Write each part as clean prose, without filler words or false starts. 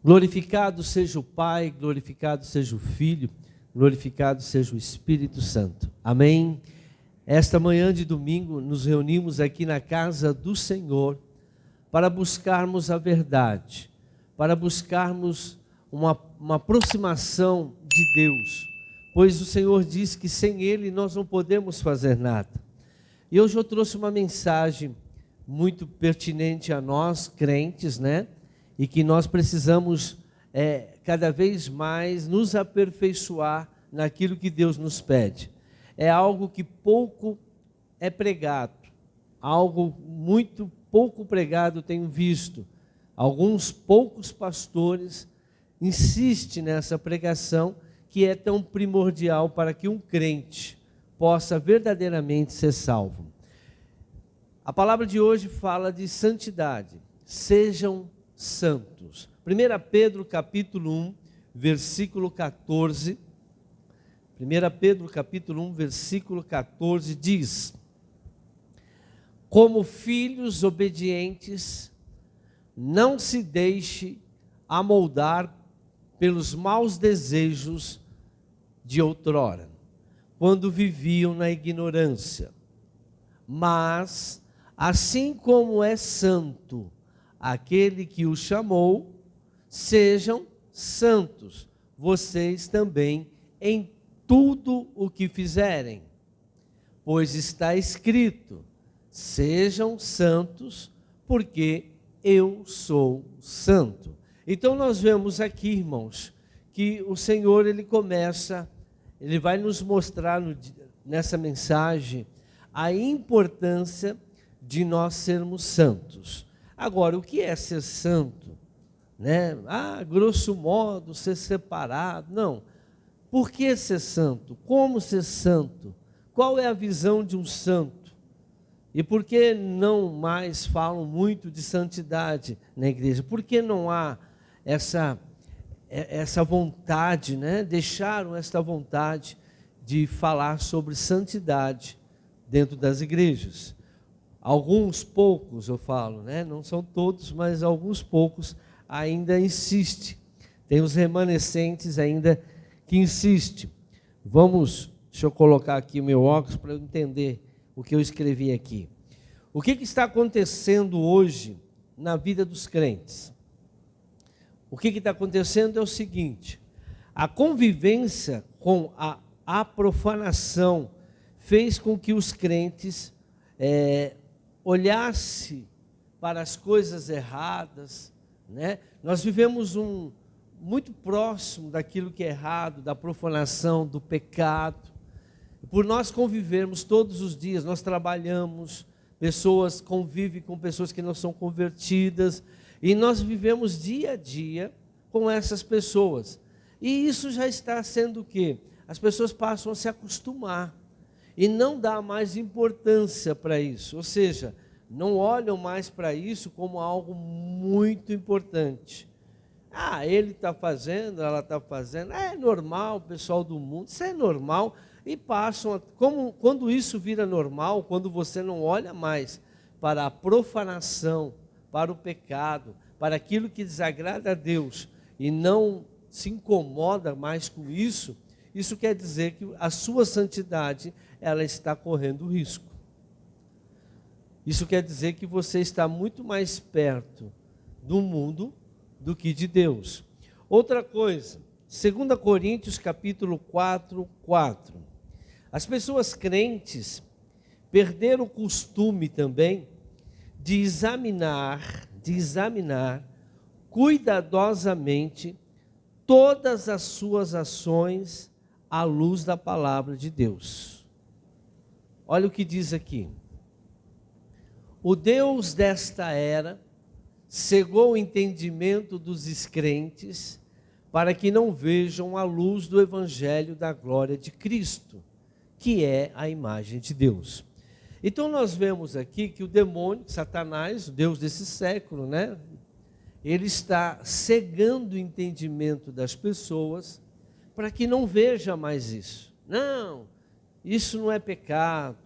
Glorificado seja o Pai, glorificado seja o Filho, glorificado seja o Espírito Santo. Amém? Esta manhã de domingo nos reunimos aqui na casa do Senhor para buscarmos a verdade, para buscarmos uma aproximação de Deus, pois o Senhor diz que sem Ele nós não podemos fazer nada. E hoje eu trouxe uma mensagem muito pertinente a nós, crentes, né? E que nós precisamos cada vez mais nos aperfeiçoar naquilo que Deus nos pede. É algo que pouco é pregado, algo muito pouco pregado tenho visto. Alguns poucos pastores insistem nessa pregação que é tão primordial para que um crente possa verdadeiramente ser salvo. A palavra de hoje fala de santidade. Sejam santos. 1 Pedro capítulo 1, versículo 14. 1 Pedro capítulo 1, versículo 14 diz: como filhos obedientes, não se deixe amoldar pelos maus desejos de outrora, quando viviam na ignorância. Mas, assim como é santo aquele que o chamou, sejam santos, vocês também em tudo o que fizerem. Pois está escrito: sejam santos, porque eu sou santo. Então nós vemos aqui, irmãos, que o Senhor, Ele vai nos mostrar nessa mensagem a importância de nós sermos santos. Agora, o que é ser santo? Né? Grosso modo, ser separado. Não. Por que ser santo? Como ser santo? Qual é a visão de um santo? E por que não mais falam muito de santidade na igreja? Por que não há essa vontade, né? Deixaram esta vontade de falar sobre santidade dentro das igrejas. Alguns poucos, eu falo, né? Não são todos, mas alguns poucos ainda insistem. Tem os remanescentes ainda que insistem. Deixa eu colocar aqui o meu óculos para eu entender o que eu escrevi aqui. O que está acontecendo hoje na vida dos crentes? O que está acontecendo é o seguinte: a convivência com a profanação fez com que os crentes olhassem para as coisas erradas, né? Nós vivemos muito próximo daquilo que é errado, da profanação, do pecado. Por nós convivermos todos os dias, nós trabalhamos, pessoas convivem com pessoas que não são convertidas, e nós vivemos dia a dia com essas pessoas. E isso já está sendo o quê? As pessoas passam a se acostumar e não dá mais importância para isso, ou seja, não olham mais para isso como algo muito importante. Ele está fazendo, ela está fazendo, é normal, o pessoal do mundo, isso é normal, e passam, quando isso vira normal, quando você não olha mais para a profanação, para o pecado, para aquilo que desagrada a Deus, e não se incomoda mais com isso, isso quer dizer que a sua santidade, ela está correndo risco. Isso quer dizer que você está muito mais perto do mundo do que de Deus. Outra coisa, 2 Coríntios capítulo 4, 4. As pessoas crentes perderam o costume também de examinar cuidadosamente todas as suas ações à luz da palavra de Deus. Olha o que diz aqui: o Deus desta era cegou o entendimento dos descrentes para que não vejam a luz do evangelho da glória de Cristo, que é a imagem de Deus. Então nós vemos aqui que o demônio, Satanás, o Deus desse século, né? Ele está cegando o entendimento das pessoas para que não veja mais isso. Não, isso não é pecado,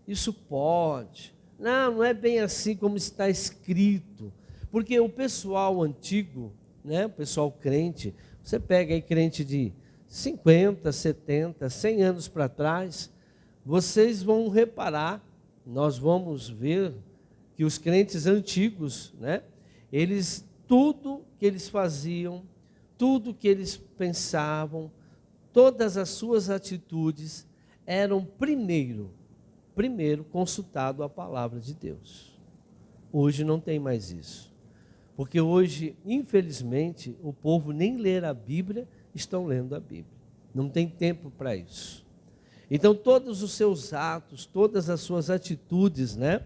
isso pode. Não é bem assim como está escrito. Porque o pessoal antigo, né? O pessoal crente, você pega aí crente de 50, 70, 100 anos para trás, vocês vão reparar, nós vamos ver que os crentes antigos, né? Eles, tudo que eles faziam, tudo que eles pensavam, todas as suas atitudes eram primeiro consultado a palavra de Deus. Hoje não tem mais isso. Porque hoje, infelizmente, o povo nem ler a Bíblia, estão lendo a Bíblia. Não tem tempo para isso. Então, todos os seus atos, todas as suas atitudes, né?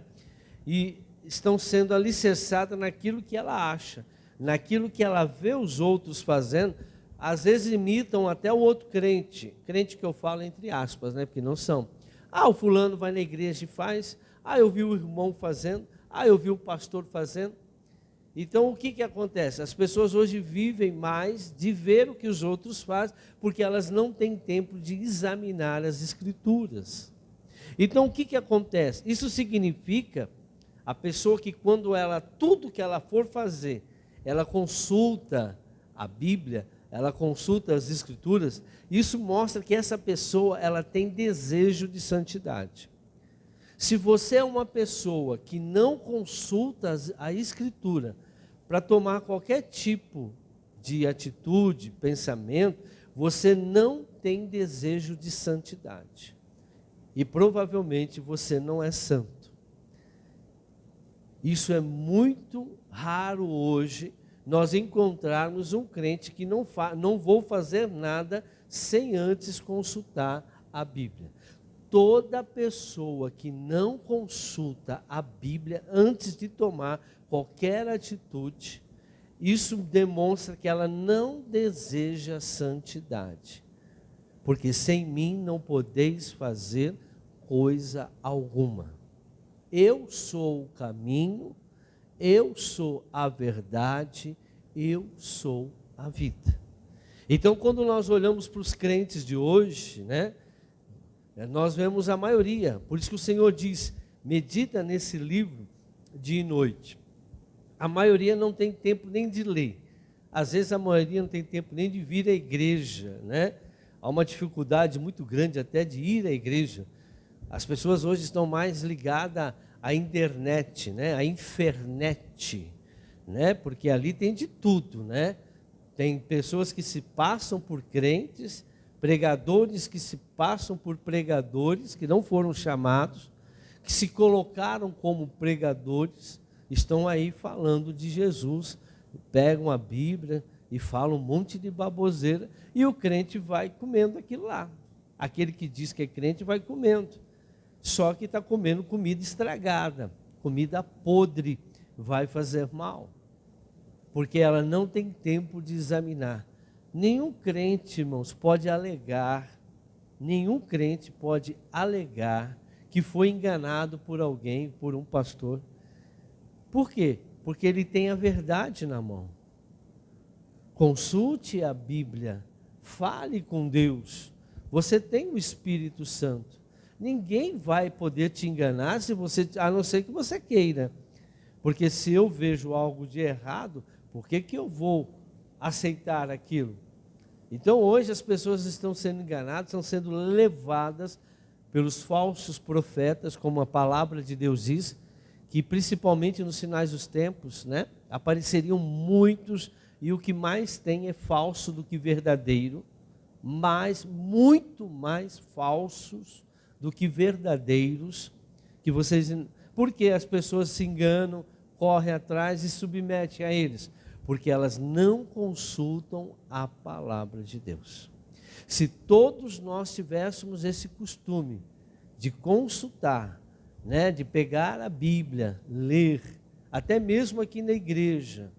E estão sendo alicerçadas naquilo que ela acha, naquilo que ela vê os outros fazendo. Às vezes imitam até o outro crente. Crente que eu falo entre aspas, né? Porque não são. O fulano vai na igreja e faz. Eu vi o irmão fazendo. Eu vi o pastor fazendo. Então, o que acontece? As pessoas hoje vivem mais de ver o que os outros fazem, porque elas não têm tempo de examinar as Escrituras. Então, o que acontece? Isso significa a pessoa que tudo que ela for fazer, ela consulta a Bíblia, ela consulta as Escrituras, isso mostra que essa pessoa, ela tem desejo de santidade. Se você é uma pessoa que não consulta a Escritura para tomar qualquer tipo de atitude, pensamento, você não tem desejo de santidade. E provavelmente você não é santo. Isso é muito raro hoje, nós encontrarmos um crente que não vou fazer nada sem antes consultar a Bíblia. Toda pessoa que não consulta a Bíblia antes de tomar qualquer atitude, isso demonstra que ela não deseja santidade. Porque sem mim não podeis fazer coisa alguma. Eu sou o caminho, eu sou a verdade, eu sou a vida. Então, quando nós olhamos para os crentes de hoje, né? Nós vemos a maioria, por isso que o Senhor diz, medita nesse livro dia e noite. A maioria não tem tempo nem de ler, às vezes a maioria não tem tempo nem de vir à igreja, né? Há uma dificuldade muito grande até de ir à igreja. As pessoas hoje estão mais ligadas à internet, né? À infernet, né? Porque ali tem de tudo, né? Tem pessoas que se passam por crentes, pregadores que se passam por pregadores, que não foram chamados, que se colocaram como pregadores, estão aí falando de Jesus, pegam a Bíblia e falam um monte de baboseira, e o crente vai comendo aquilo lá. Aquele que diz que é crente vai comendo, só que está comendo comida estragada, comida podre, vai fazer mal, porque ela não tem tempo de examinar. Nenhum crente, irmãos, pode alegar que foi enganado por alguém, por um pastor. Por quê? Porque ele tem a verdade na mão. Consulte a Bíblia, fale com Deus. Você tem o Espírito Santo. Ninguém vai poder te enganar a não ser que você queira. Porque se eu vejo algo de errado, por que eu vou aceitar aquilo? Então hoje as pessoas estão sendo enganadas, estão sendo levadas pelos falsos profetas, como a palavra de Deus diz, que principalmente nos sinais dos tempos, né, apareceriam muitos, e o que mais tem é falso do que verdadeiro, mas muito mais falsos do que verdadeiros, porque as pessoas se enganam, correm atrás e submetem a eles, porque elas não consultam a palavra de Deus. Se todos nós tivéssemos esse costume de consultar, né, de pegar a Bíblia, ler, até mesmo aqui na igreja,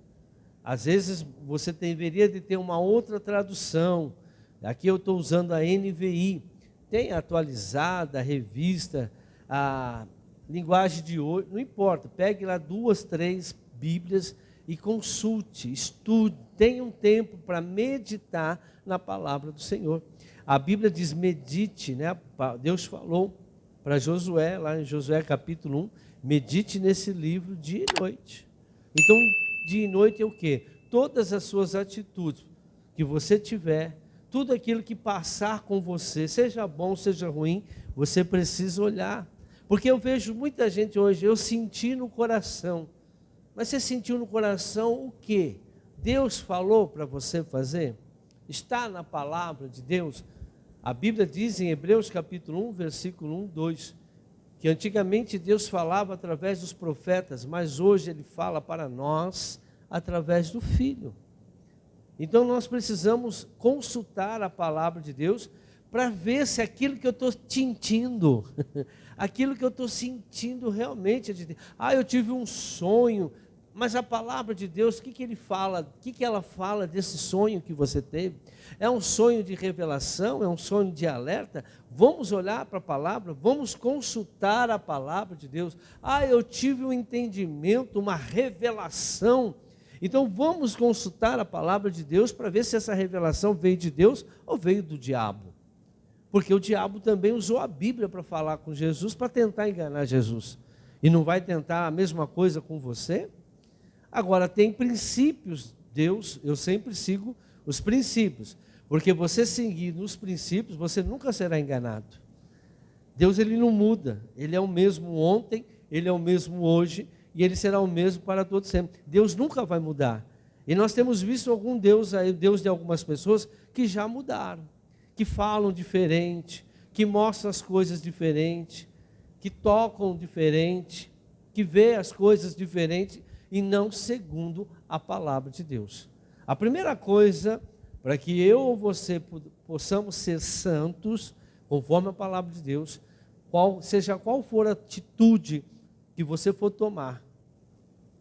às vezes você deveria de ter uma outra tradução. Aqui eu estou usando a NVI, tem atualizada a revista, a linguagem de hoje, não importa, pegue lá 2, 3 Bíblias e consulte, estude, tenha um tempo para meditar na palavra do Senhor. A Bíblia diz medite, né? Deus falou para Josué, lá em Josué capítulo 1, medite nesse livro dia e noite. Então, dia e noite é o quê? todas as suas atitudes que você tiver, tudo aquilo que passar com você, seja bom, seja ruim, você precisa olhar. Porque eu vejo muita gente hoje, eu senti no coração. Mas você sentiu no coração o quê? Deus falou para você fazer? Está na palavra de Deus? A Bíblia diz em Hebreus capítulo 1, versículo 1, 2, que antigamente Deus falava através dos profetas, mas hoje Ele fala para nós através do Filho. Então nós precisamos consultar a palavra de Deus para ver se aquilo que eu estou sentindo, aquilo que eu estou sentindo realmente é de Deus. Eu tive um sonho, mas a palavra de Deus, o que Ele fala? O que ela fala desse sonho que você teve? É um sonho de revelação? É um sonho de alerta? Vamos olhar para a palavra, vamos consultar a palavra de Deus. Eu tive um entendimento, uma revelação. Então vamos consultar a palavra de Deus para ver se essa revelação veio de Deus ou veio do diabo. Porque o diabo também usou a Bíblia para falar com Jesus, para tentar enganar Jesus. E não vai tentar a mesma coisa com você? Agora, tem princípios, Deus, eu sempre sigo os princípios. Porque você seguir nos princípios, você nunca será enganado. Deus, Ele não muda. Ele é o mesmo ontem, Ele é o mesmo hoje, e Ele será o mesmo para todos sempre. Deus nunca vai mudar. E nós temos visto algum Deus aí, Deus de algumas pessoas que já mudaram, que falam diferente, que mostram as coisas diferente, que tocam diferente, que vê as coisas diferente e não segundo a palavra de Deus. A primeira coisa, para que eu ou você possamos ser santos, conforme a palavra de Deus, seja qual for a atitude que você for tomar,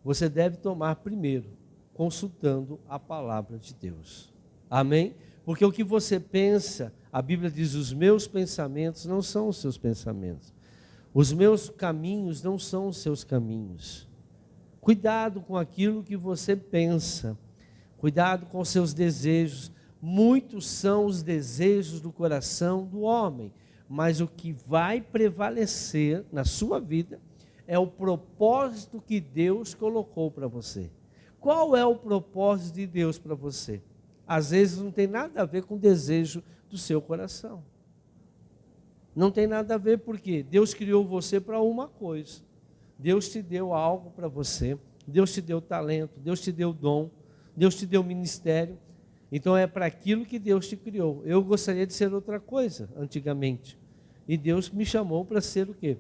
você deve tomar primeiro, consultando a palavra de Deus. Amém? Porque o que você pensa, a Bíblia diz, os meus pensamentos não são os seus pensamentos. Os meus caminhos não são os seus caminhos. Cuidado com aquilo que você pensa. Cuidado com os seus desejos. Muitos são os desejos do coração do homem, mas o que vai prevalecer na sua vida é o propósito que Deus colocou para você. Qual é o propósito de Deus para você? Às vezes não tem nada a ver com o desejo do seu coração. Não tem nada a ver porque Deus criou você para uma coisa. Deus te deu algo para você. Deus te deu talento, Deus te deu dom, Deus te deu ministério. Então é para aquilo que Deus te criou. Eu gostaria de ser outra coisa antigamente. E Deus me chamou para ser o quê?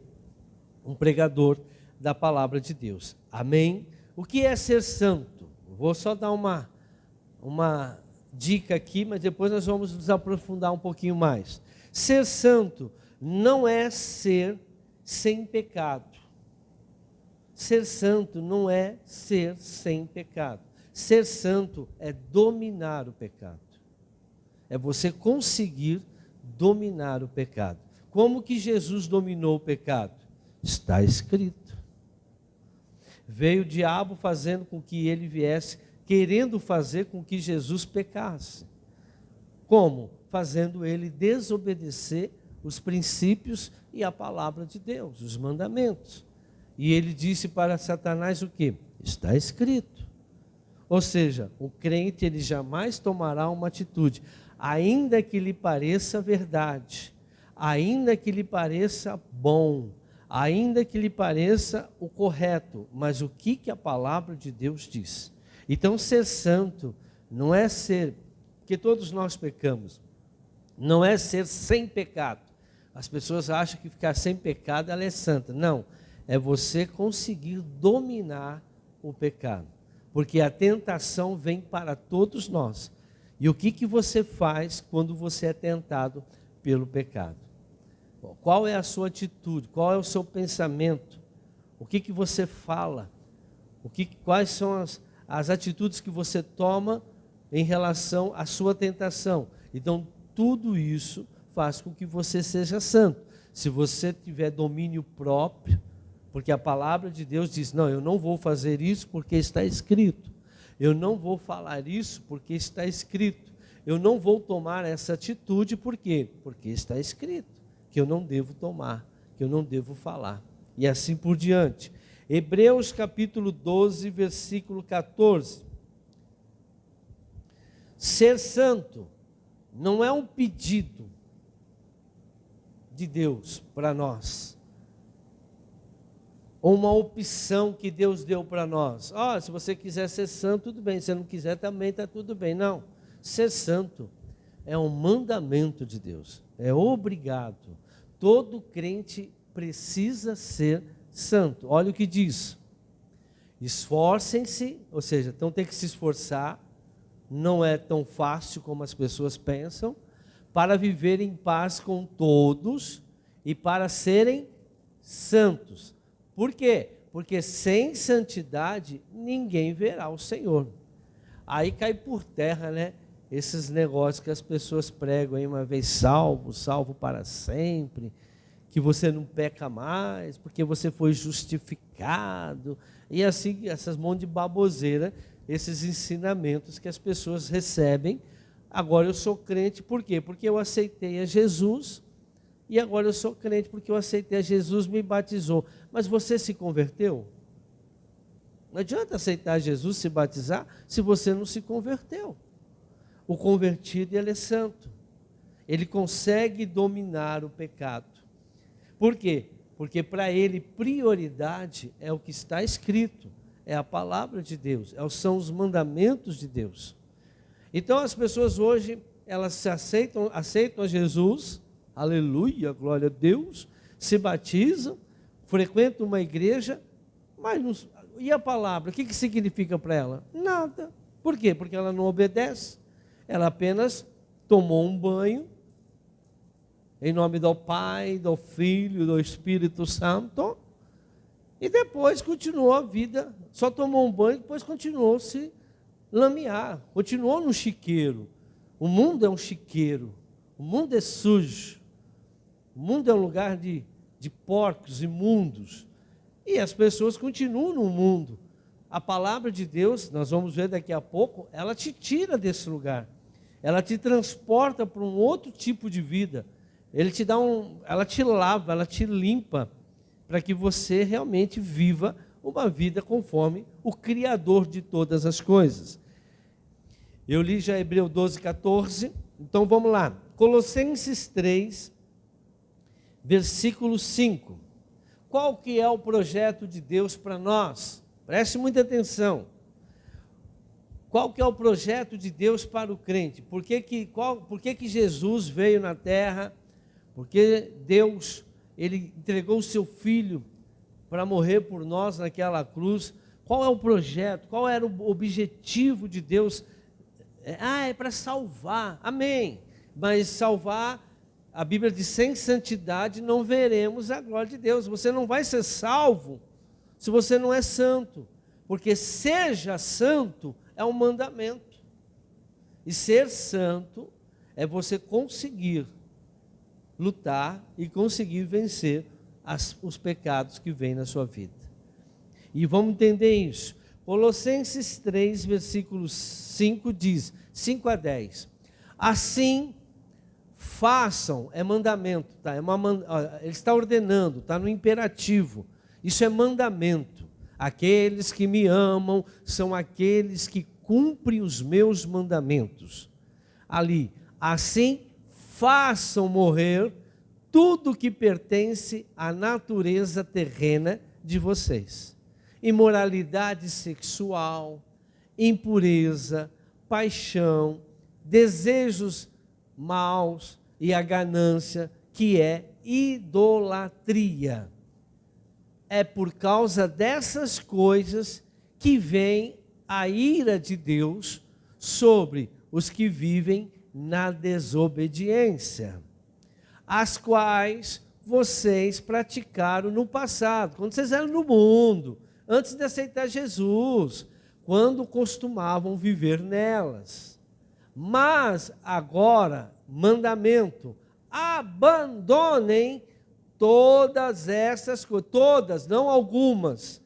Um pregador da palavra de Deus. Amém? O que é ser santo? Vou só dar uma dica aqui, mas depois nós vamos nos aprofundar um pouquinho mais. Ser santo não é ser sem pecado. Ser santo não é ser sem pecado. Ser santo é dominar o pecado. É você conseguir dominar o pecado. Como que Jesus dominou o pecado? Está escrito. Veio o diabo fazendo com que ele viesse, querendo fazer com que Jesus pecasse. Como? Fazendo ele desobedecer os princípios e a palavra de Deus, os mandamentos. E ele disse para Satanás o quê? Está escrito. Ou seja, o crente ele jamais tomará uma atitude, ainda que lhe pareça verdade, ainda que lhe pareça bom, ainda que lhe pareça o correto, mas o que a palavra de Deus diz? Então ser santo não é ser, porque todos nós pecamos, não é ser sem pecado. As pessoas acham que ficar sem pecado ela é santa. Não, é você conseguir dominar o pecado. Porque a tentação vem para todos nós. E o que você faz quando você é tentado pelo pecado? Qual é a sua atitude? Qual é o seu pensamento? O que você fala? Quais são as atitudes que você toma em relação à sua tentação? Então, tudo isso faz com que você seja santo. Se você tiver domínio próprio, porque a palavra de Deus diz, não, eu não vou fazer isso porque está escrito. Eu não vou falar isso porque está escrito. Eu não vou tomar essa atitude, por quê? Porque está escrito que eu não devo tomar, que eu não devo falar. E assim por diante. Hebreus capítulo 12, versículo 14. Ser santo não é um pedido de Deus para nós, ou uma opção que Deus deu para nós. Se você quiser ser santo, tudo bem, se não quiser também está tudo bem. Não, ser santo é um mandamento de Deus, é obrigado. Todo crente precisa ser santo. Olha o que diz: esforcem-se, ou seja, então tem que se esforçar, não é tão fácil como as pessoas pensam, para viver em paz com todos e para serem santos. Por quê? Porque sem santidade ninguém verá o Senhor. Aí cai por terra, né? Esses negócios que as pessoas pregam aí, uma vez salvo, salvo para sempre, que você não peca mais, porque você foi justificado, e assim, essas monte de baboseira, esses ensinamentos que as pessoas recebem. Agora eu sou crente, por quê? Porque eu aceitei a Jesus, e agora eu sou crente porque eu aceitei a Jesus, me batizou. Mas você se converteu? Não adianta aceitar Jesus, se batizar, se você não se converteu. O convertido, ele é santo. Ele consegue dominar o pecado. Por quê? Porque para ele prioridade é o que está escrito, é a palavra de Deus, são os mandamentos de Deus. Então as pessoas hoje, elas se aceitam a Jesus, aleluia, glória a Deus, se batizam, frequentam uma igreja, mas não, e a palavra, o que significa para ela? Nada. Por quê? Porque ela não obedece, ela apenas tomou um banho, em nome do Pai, do Filho, do Espírito Santo, e depois continuou a vida, só tomou um banho, depois continuou a se lamear, continuou no chiqueiro. O mundo é um chiqueiro, o mundo é sujo, o mundo é um lugar de porcos imundos, e as pessoas continuam no mundo. A palavra de Deus, nós vamos ver daqui a pouco, ela te tira desse lugar, ela te transporta para um outro tipo de vida. Ela te lava, ela te limpa, para que você realmente viva uma vida conforme o Criador de todas as coisas. Eu li já Hebreus 12, 14, então vamos lá. Colossenses 3, versículo 5. Qual que é o projeto de Deus para nós? Preste muita atenção. Qual que é o projeto de Deus para o crente? Por que Jesus veio na terra? Porque Deus, Ele entregou o seu Filho para morrer por nós naquela cruz. Qual é o projeto? Qual era o objetivo de Deus? É para salvar, amém. Mas salvar, a Bíblia diz, sem santidade não veremos a glória de Deus. Você não vai ser salvo se você não é santo. Porque seja santo é um mandamento. E ser santo é você conseguir lutar e conseguir vencer os pecados que vêm na sua vida. E vamos entender isso. Colossenses 3, versículo 5 diz, 5 a 10. Assim, façam, é mandamento, tá? Ele está ordenando, está no imperativo. Isso é mandamento. Aqueles que me amam são aqueles que cumprem os meus mandamentos. Ali, assim, façam morrer tudo que pertence à natureza terrena de vocês. Imoralidade sexual, impureza, paixão, desejos maus e a ganância, que é idolatria. É por causa dessas coisas que vem a ira de Deus sobre os que vivem na desobediência, as quais vocês praticaram no passado, quando vocês eram no mundo, antes de aceitar Jesus, quando costumavam viver nelas. Mas agora, mandamento, abandonem todas estas coisas, todas, não algumas,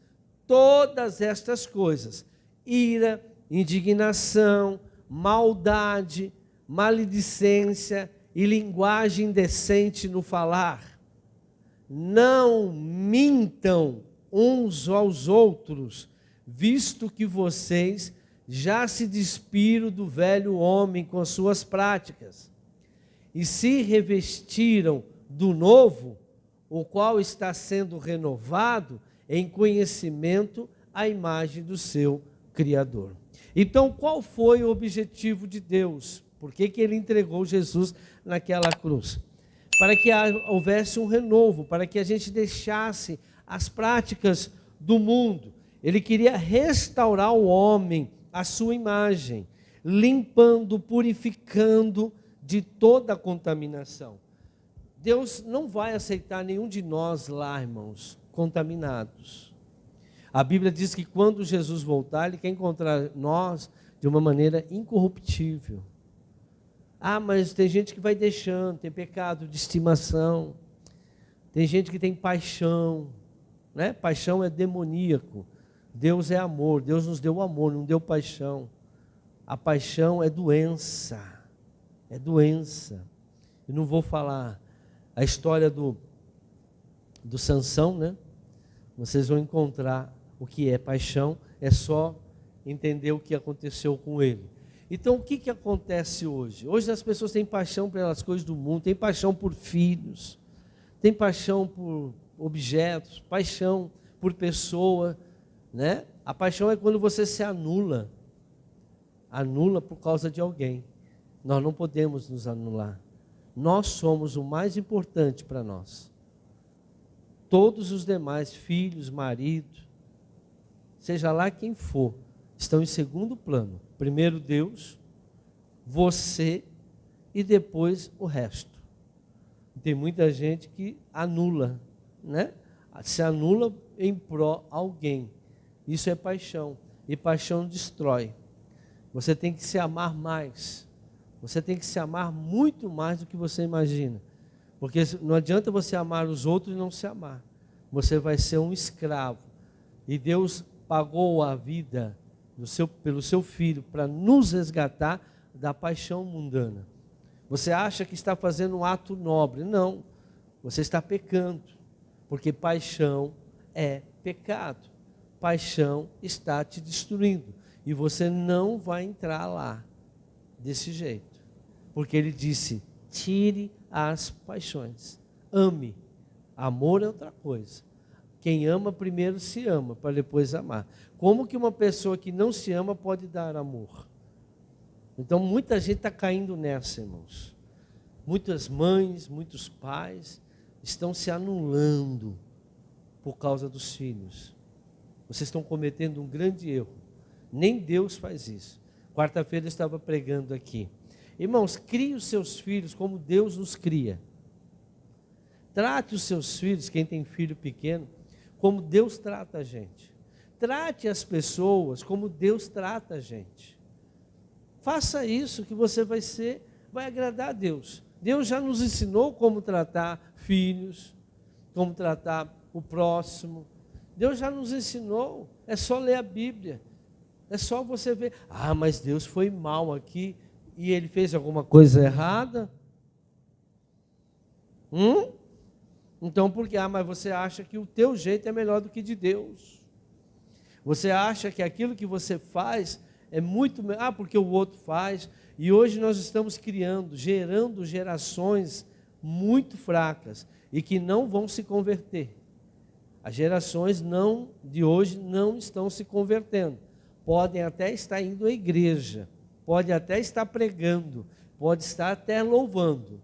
todas estas coisas: ira, indignação, maldade, maledicência e linguagem indecente no falar. Não mintam uns aos outros, visto que vocês já se despiram do velho homem com as suas práticas, e se revestiram do novo, o qual está sendo renovado em conhecimento à imagem do seu Criador. Então, qual foi o objetivo de Deus? Por que ele entregou Jesus naquela cruz? Para que houvesse um renovo, para que a gente deixasse as práticas do mundo. Ele queria restaurar o homem à sua imagem, limpando, purificando de toda a contaminação. Deus não vai aceitar nenhum de nós lá, irmãos, contaminados. A Bíblia diz que quando Jesus voltar, Ele quer encontrar nós de uma maneira incorruptível. Ah, mas tem gente que vai deixando, tem pecado de estimação, tem gente que tem paixão, né? Paixão é demoníaco, Deus é amor, Deus nos deu amor, não deu paixão. A paixão é doença, é doença. Eu não vou falar a história do Sansão, né? Vocês vão encontrar o que é paixão, é só entender o que aconteceu com ele. Então, o que acontece hoje? Hoje as pessoas têm paixão pelas coisas do mundo, têm paixão por filhos, têm paixão por objetos, paixão por pessoa, né? A paixão é quando você se anula por causa de alguém. Nós não podemos nos anular. Nós somos o mais importante para nós. Todos os demais, filhos, marido, seja lá quem for, estão em segundo plano. Primeiro Deus, você e depois o resto. Tem muita gente que anula, né? Se anula em pró alguém. Isso é paixão. E paixão destrói. Você tem que se amar mais. Você tem que se amar muito mais do que você imagina. Porque não adianta você amar os outros e não se amar. Você vai ser um escravo. E Deus pagou a vida pelo seu Filho para nos resgatar da paixão mundana. Você acha que está fazendo um ato nobre? Não. Você está pecando. Porque paixão é pecado. Paixão está te destruindo. E você não vai entrar lá desse jeito. Porque ele disse, tire as paixões. Ame. Amor é outra coisa. Quem ama primeiro se ama, para depois amar. Como que uma pessoa que não se ama pode dar amor? Então muita gente está caindo nessa, irmãos. Muitas mães, muitos pais estão se anulando por causa dos filhos. Vocês estão cometendo um grande erro. Nem Deus faz isso. Quarta-feira eu estava pregando aqui. Irmãos, crie os seus filhos como Deus nos cria. Trate os seus filhos, quem tem filho pequeno, como Deus trata a gente. Trate as pessoas como Deus trata a gente. Faça isso que você vai agradar a Deus. Deus já nos ensinou como tratar filhos, como tratar o próximo. Deus já nos ensinou, é só ler a Bíblia. É só você ver, mas Deus foi mal aqui e ele fez alguma coisa errada? Então por quê? Mas você acha que o teu jeito é melhor do que de Deus. Você acha que aquilo que você faz é muito melhor, porque o outro faz. E hoje nós estamos gerando gerações muito fracas e que não vão se converter. As gerações de hoje não estão se convertendo. Podem até estar indo à igreja, podem até estar pregando, pode estar até louvando,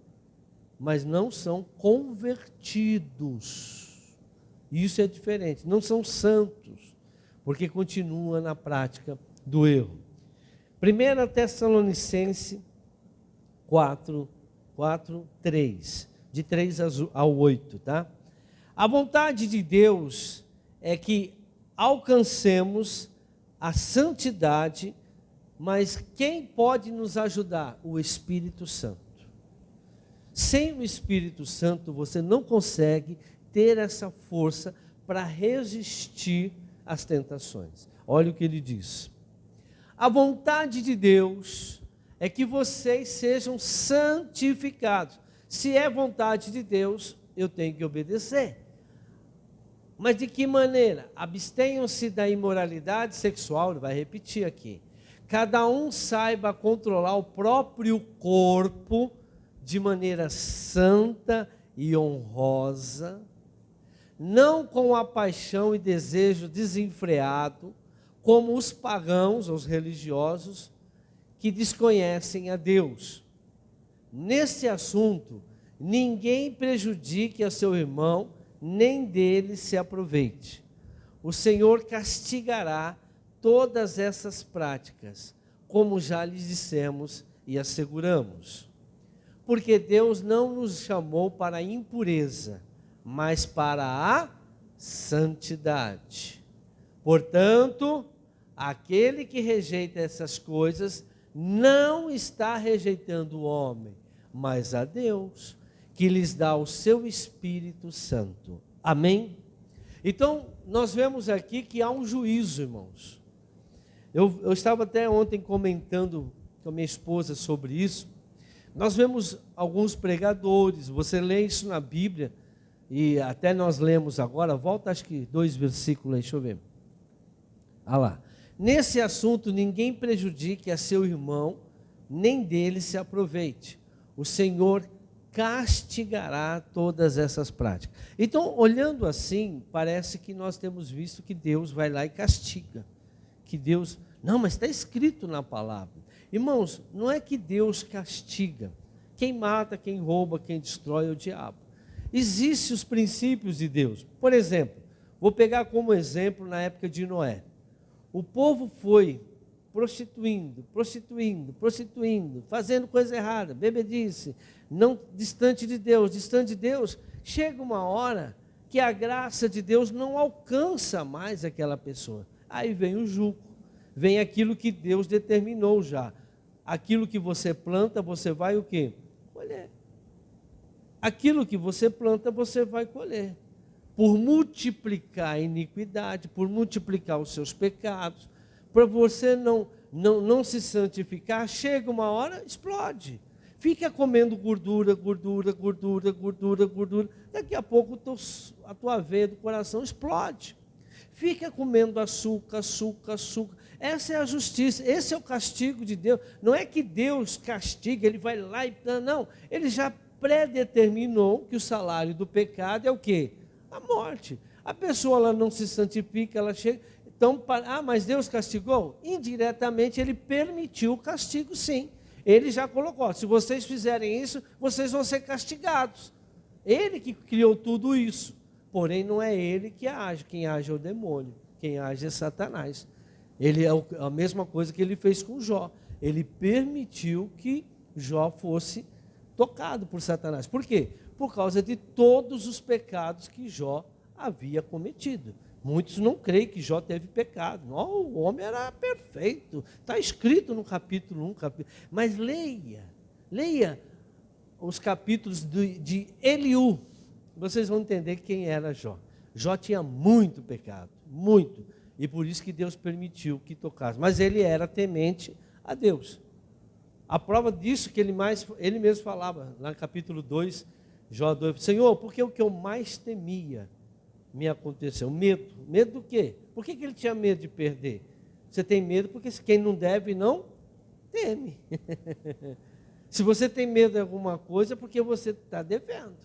mas não são convertidos. Isso é diferente, não são santos, porque continua na prática do erro. 1 Tessalonicenses 3, de 3 ao 8, tá? A vontade de Deus é que alcancemos a santidade, mas quem pode nos ajudar? O Espírito Santo. Sem o Espírito Santo, você não consegue ter essa força para resistir às tentações. Olha o que ele diz. A vontade de Deus é que vocês sejam santificados. Se é vontade de Deus, eu tenho que obedecer. Mas de que maneira? Abstenham-se da imoralidade sexual, ele vai repetir aqui. cada um saiba controlar o próprio corpo de maneira santa e honrosa, não com a paixão e desejo desenfreado, como os pagãos, os religiosos, que desconhecem a Deus. Nesse assunto, ninguém prejudique a seu irmão, nem dele se aproveite. O Senhor castigará todas essas práticas, como já lhes dissemos e asseguramos. Porque Deus não nos chamou para a impureza, mas para a santidade. Portanto, aquele que rejeita essas coisas não está rejeitando o homem, mas a Deus, que lhes dá o seu Espírito Santo. Amém? Então, nós vemos aqui que há um juízo, irmãos. Eu estava até ontem comentando com a minha esposa sobre isso. Nós vemos alguns pregadores, você lê isso na Bíblia, e até nós lemos agora, volta acho que 2 versículos aí, deixa eu ver. Ah lá. Nesse assunto, ninguém prejudique a seu irmão, nem dele se aproveite. O Senhor castigará todas essas práticas. Então, olhando assim, parece que nós temos visto que Deus vai lá e castiga. Que Deus... Não, mas está escrito na palavra. Irmãos, não é que Deus castiga. Quem mata, quem rouba, quem destrói é o diabo. Existem os princípios de Deus. Por exemplo, vou pegar como exemplo na época de Noé. O povo foi prostituindo, fazendo coisa errada, bebedice, não distante de Deus. Chega uma hora que a graça de Deus não alcança mais aquela pessoa. Aí vem o jugo, vem aquilo que Deus determinou já. Aquilo que você planta, você vai o quê? Colher. Aquilo que você planta, você vai colher. Por multiplicar a iniquidade, por multiplicar os seus pecados, para você não se santificar, chega uma hora, explode. Fica comendo gordura. Daqui a pouco a tua veia do coração explode. Fica comendo açúcar. Essa é a justiça, esse é o castigo de Deus. Não é que Deus castiga, Ele vai lá e... Não, Ele já predeterminou que o salário do pecado é o quê? A morte. A pessoa ela não se santifica, ela chega... Então, mas Deus castigou? Indiretamente Ele permitiu o castigo, sim. Ele já colocou, se vocês fizerem isso, vocês vão ser castigados. Ele que criou tudo isso. Porém, não é Ele que age, quem age é o demônio, quem age é Satanás. Ele é a mesma coisa que Ele fez com Jó. Ele permitiu que Jó fosse tocado por Satanás. Por quê? Por causa de todos os pecados que Jó havia cometido. Muitos não creem que Jó teve pecado. Não, o homem era perfeito. Está escrito no capítulo 1. Mas leia os capítulos de Eliú. Vocês vão entender quem era Jó. Jó tinha muito pecado, muito. E por isso que Deus permitiu que tocasse. Mas ele era temente a Deus. A prova disso que ele mesmo falava, lá no capítulo 2, Jó 2, Senhor, porque o que eu mais temia me aconteceu? Medo. Medo do quê? Por que ele tinha medo de perder? Você tem medo porque quem não deve não teme. Se você tem medo de alguma coisa é porque você está devendo.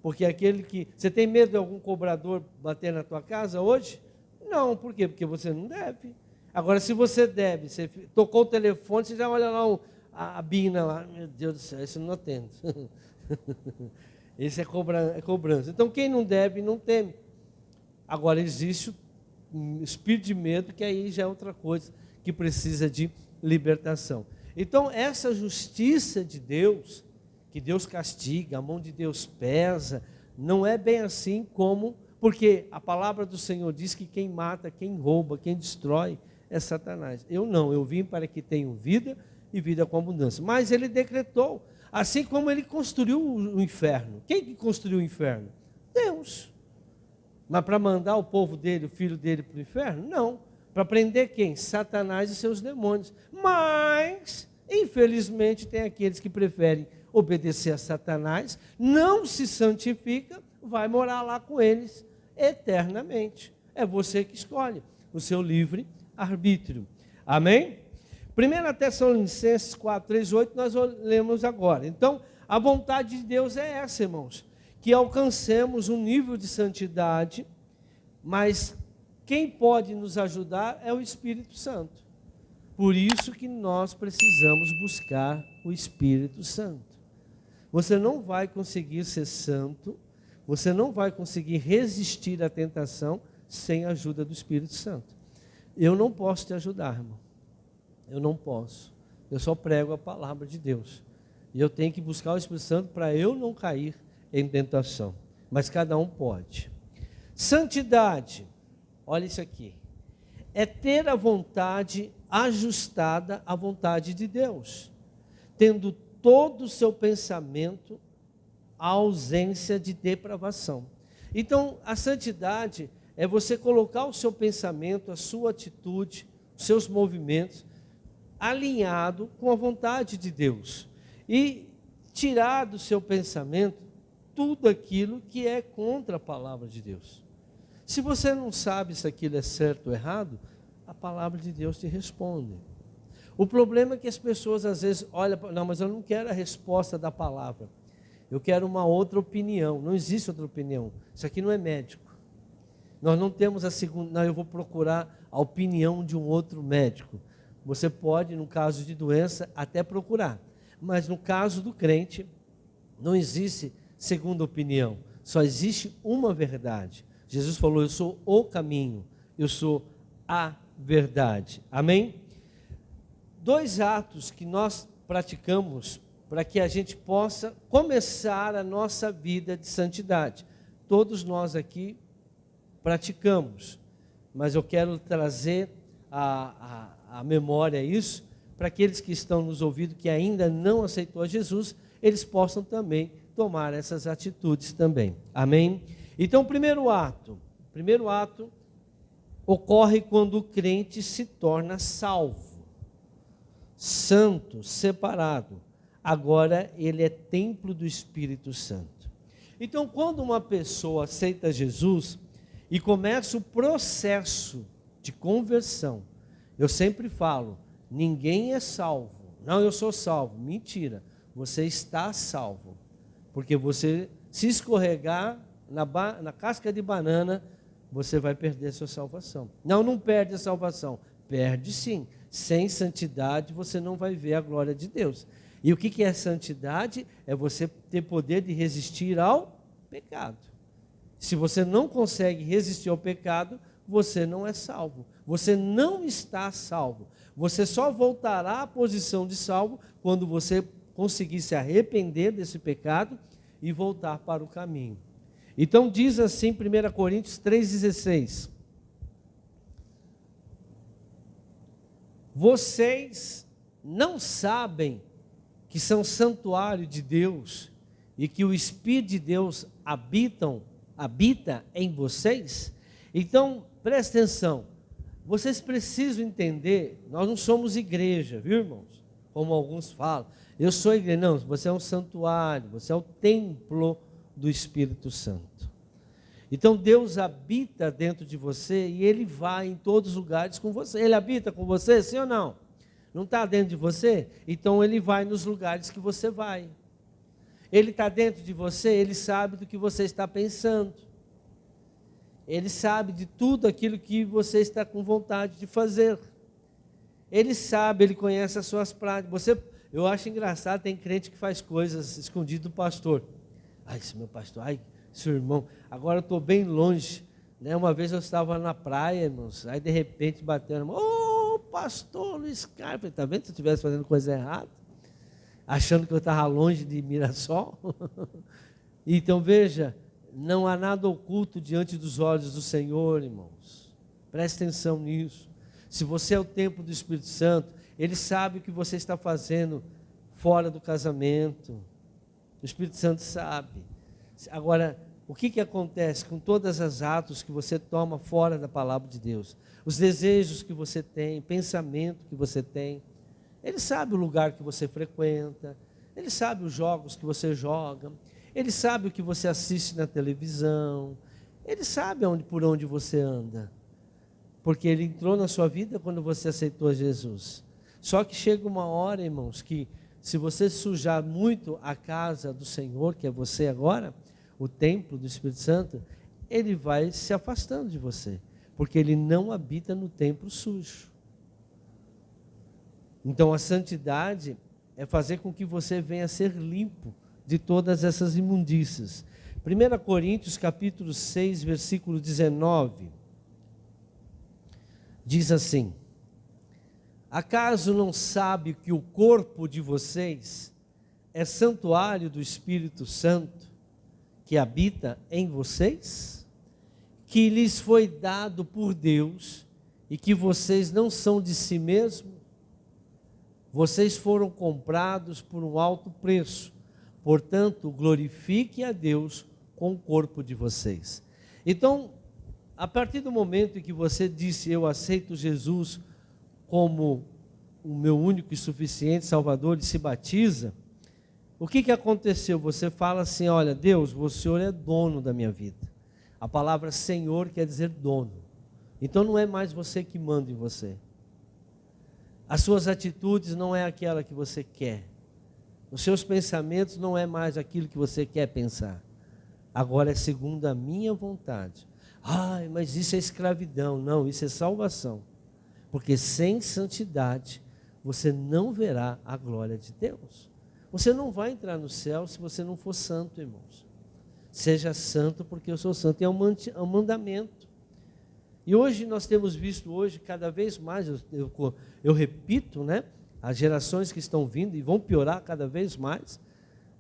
Porque aquele que... Você tem medo de algum cobrador bater na tua casa hoje? Não, por quê? Porque você não deve. Agora, se você deve, você tocou o telefone, você já olha lá a Bina lá, meu Deus do céu, esse eu não atendo. Esse é cobrança. Então, quem não deve, não teme. Agora, existe um espírito de medo, que aí já é outra coisa, que precisa de libertação. Então, essa justiça de Deus, que Deus castiga, a mão de Deus pesa, não é bem assim como... Porque a palavra do Senhor diz que quem mata, quem rouba, quem destrói é Satanás. Eu vim para que tenham vida e vida com abundância. Mas Ele decretou, assim como Ele construiu o inferno. Quem que construiu o inferno? Deus. Mas para mandar o povo dele, o filho dele para o inferno? Não. Para prender quem? Satanás e seus demônios. Mas, infelizmente, tem aqueles que preferem obedecer a Satanás, não se santifica, vai morar lá com eles eternamente. É você que escolhe o seu livre arbítrio. Amém? 1 Tessalonicenses 4, 3, 8, nós lemos agora. Então, a vontade de Deus é essa, irmãos, que alcancemos um nível de santidade, mas quem pode nos ajudar é o Espírito Santo. Por isso que nós precisamos buscar o Espírito Santo. Você não vai conseguir ser santo, você não vai conseguir resistir à tentação sem a ajuda do Espírito Santo. Eu não posso te ajudar, irmão. Eu não posso. Eu só prego a palavra de Deus. E eu tenho que buscar o Espírito Santo para eu não cair em tentação. Mas cada um pode. Santidade, olha isso aqui. É ter a vontade ajustada à vontade de Deus, tendo todo o seu pensamento a ausência de depravação. Então, a santidade é você colocar o seu pensamento, a sua atitude, os seus movimentos, alinhado com a vontade de Deus. E tirar do seu pensamento tudo aquilo que é contra a palavra de Deus. Se você não sabe se aquilo é certo ou errado, a palavra de Deus te responde. O problema é que as pessoas às vezes olham, não, mas eu não quero a resposta da palavra. Eu quero uma outra opinião. Não existe outra opinião. Isso aqui não é médico. Nós não temos a segunda, não, eu vou procurar a opinião de um outro médico. Você pode, no caso de doença, até procurar. Mas no caso do crente, não existe segunda opinião. Só existe uma verdade. Jesus falou, eu sou o caminho, eu sou a verdade. Amém? 2 atos que nós praticamos para que a gente possa começar a nossa vida de santidade. Todos nós aqui praticamos, mas eu quero trazer a memória isso, para aqueles que estão nos ouvindo, que ainda não aceitou a Jesus, eles possam também tomar essas atitudes também. Amém? Então, o primeiro ato ocorre quando o crente se torna salvo, santo, separado. Agora ele é templo do Espírito Santo. Então, quando uma pessoa aceita Jesus e começa o processo de conversão, eu sempre falo, ninguém é salvo. Não, eu sou salvo. Mentira, você está salvo. Porque você, se escorregar na casca de banana, você vai perder a sua salvação. Não, não perde a salvação. Perde sim. Sem santidade você não vai ver a glória de Deus. E o que é santidade? É você ter poder de resistir ao pecado. Se você não consegue resistir ao pecado, você não é salvo. Você não está salvo. Você só voltará à posição de salvo quando você conseguir se arrepender desse pecado e voltar para o caminho. Então diz assim 1 Coríntios 3,16. Vocês não sabem que são santuário de Deus e que o Espírito de Deus habita em vocês? Então, presta atenção, vocês precisam entender, nós não somos igreja, viu, irmãos? Como alguns falam, eu sou igreja. Não, você é um santuário, você é o templo do Espírito Santo. Então, Deus habita dentro de você e Ele vai em todos os lugares com você. Ele habita com você, sim ou não? Não está dentro de você? Então, Ele vai nos lugares que você vai. Ele está dentro de você, Ele sabe do que você está pensando. Ele sabe de tudo aquilo que você está com vontade de fazer. Ele sabe, Ele conhece as suas práticas. Eu acho engraçado, tem crente que faz coisas escondido do pastor. Ai, esse meu pastor, ai, seu irmão, agora eu estou bem longe. Né? Uma vez eu estava na praia, irmãos, aí de repente bateu, ô pastor Luiz Carlos, está vendo se eu estivesse fazendo coisa errada? Achando que eu estava longe de Mirassol. Então veja, não há nada oculto diante dos olhos do Senhor, irmãos. Preste atenção nisso. Se você é o templo do Espírito Santo, Ele sabe o que você está fazendo fora do casamento. O Espírito Santo sabe. Agora, o que acontece com todas as atos que você toma fora da palavra de Deus? Os desejos que você tem, pensamento que você tem. Ele sabe o lugar que você frequenta. Ele sabe os jogos que você joga. Ele sabe o que você assiste na televisão. Ele sabe por onde você anda. Porque Ele entrou na sua vida quando você aceitou Jesus. Só que chega uma hora, irmãos, que se você sujar muito a casa do Senhor, que é você agora, o templo do Espírito Santo, ele vai se afastando de você, porque ele não habita no templo sujo. Então a santidade é fazer com que você venha a ser limpo de todas essas imundícias. 1 Coríntios capítulo 6, versículo 19, diz assim: acaso não sabe que o corpo de vocês é santuário do Espírito Santo, que habita em vocês, que lhes foi dado por Deus, e que vocês não são de si mesmos? Vocês foram comprados por um alto preço, portanto, glorifique a Deus com o corpo de vocês. Então, a partir do momento em que você disse, eu aceito Jesus como o meu único e suficiente Salvador, e se batiza, o que aconteceu? Você fala assim, olha, Deus, o Senhor é dono da minha vida. A palavra Senhor quer dizer dono. Então não é mais você que manda em você. As suas atitudes não é aquela que você quer. Os seus pensamentos não é mais aquilo que você quer pensar. Agora é segundo a minha vontade. Ai, mas isso é escravidão. Não, isso é salvação. Porque sem santidade, você não verá a glória de Deus. Você não vai entrar no céu se você não for santo, irmãos. Seja santo porque eu sou santo. É um mandamento. E hoje nós temos visto cada vez mais, eu repito, né? As gerações que estão vindo e vão piorar cada vez mais,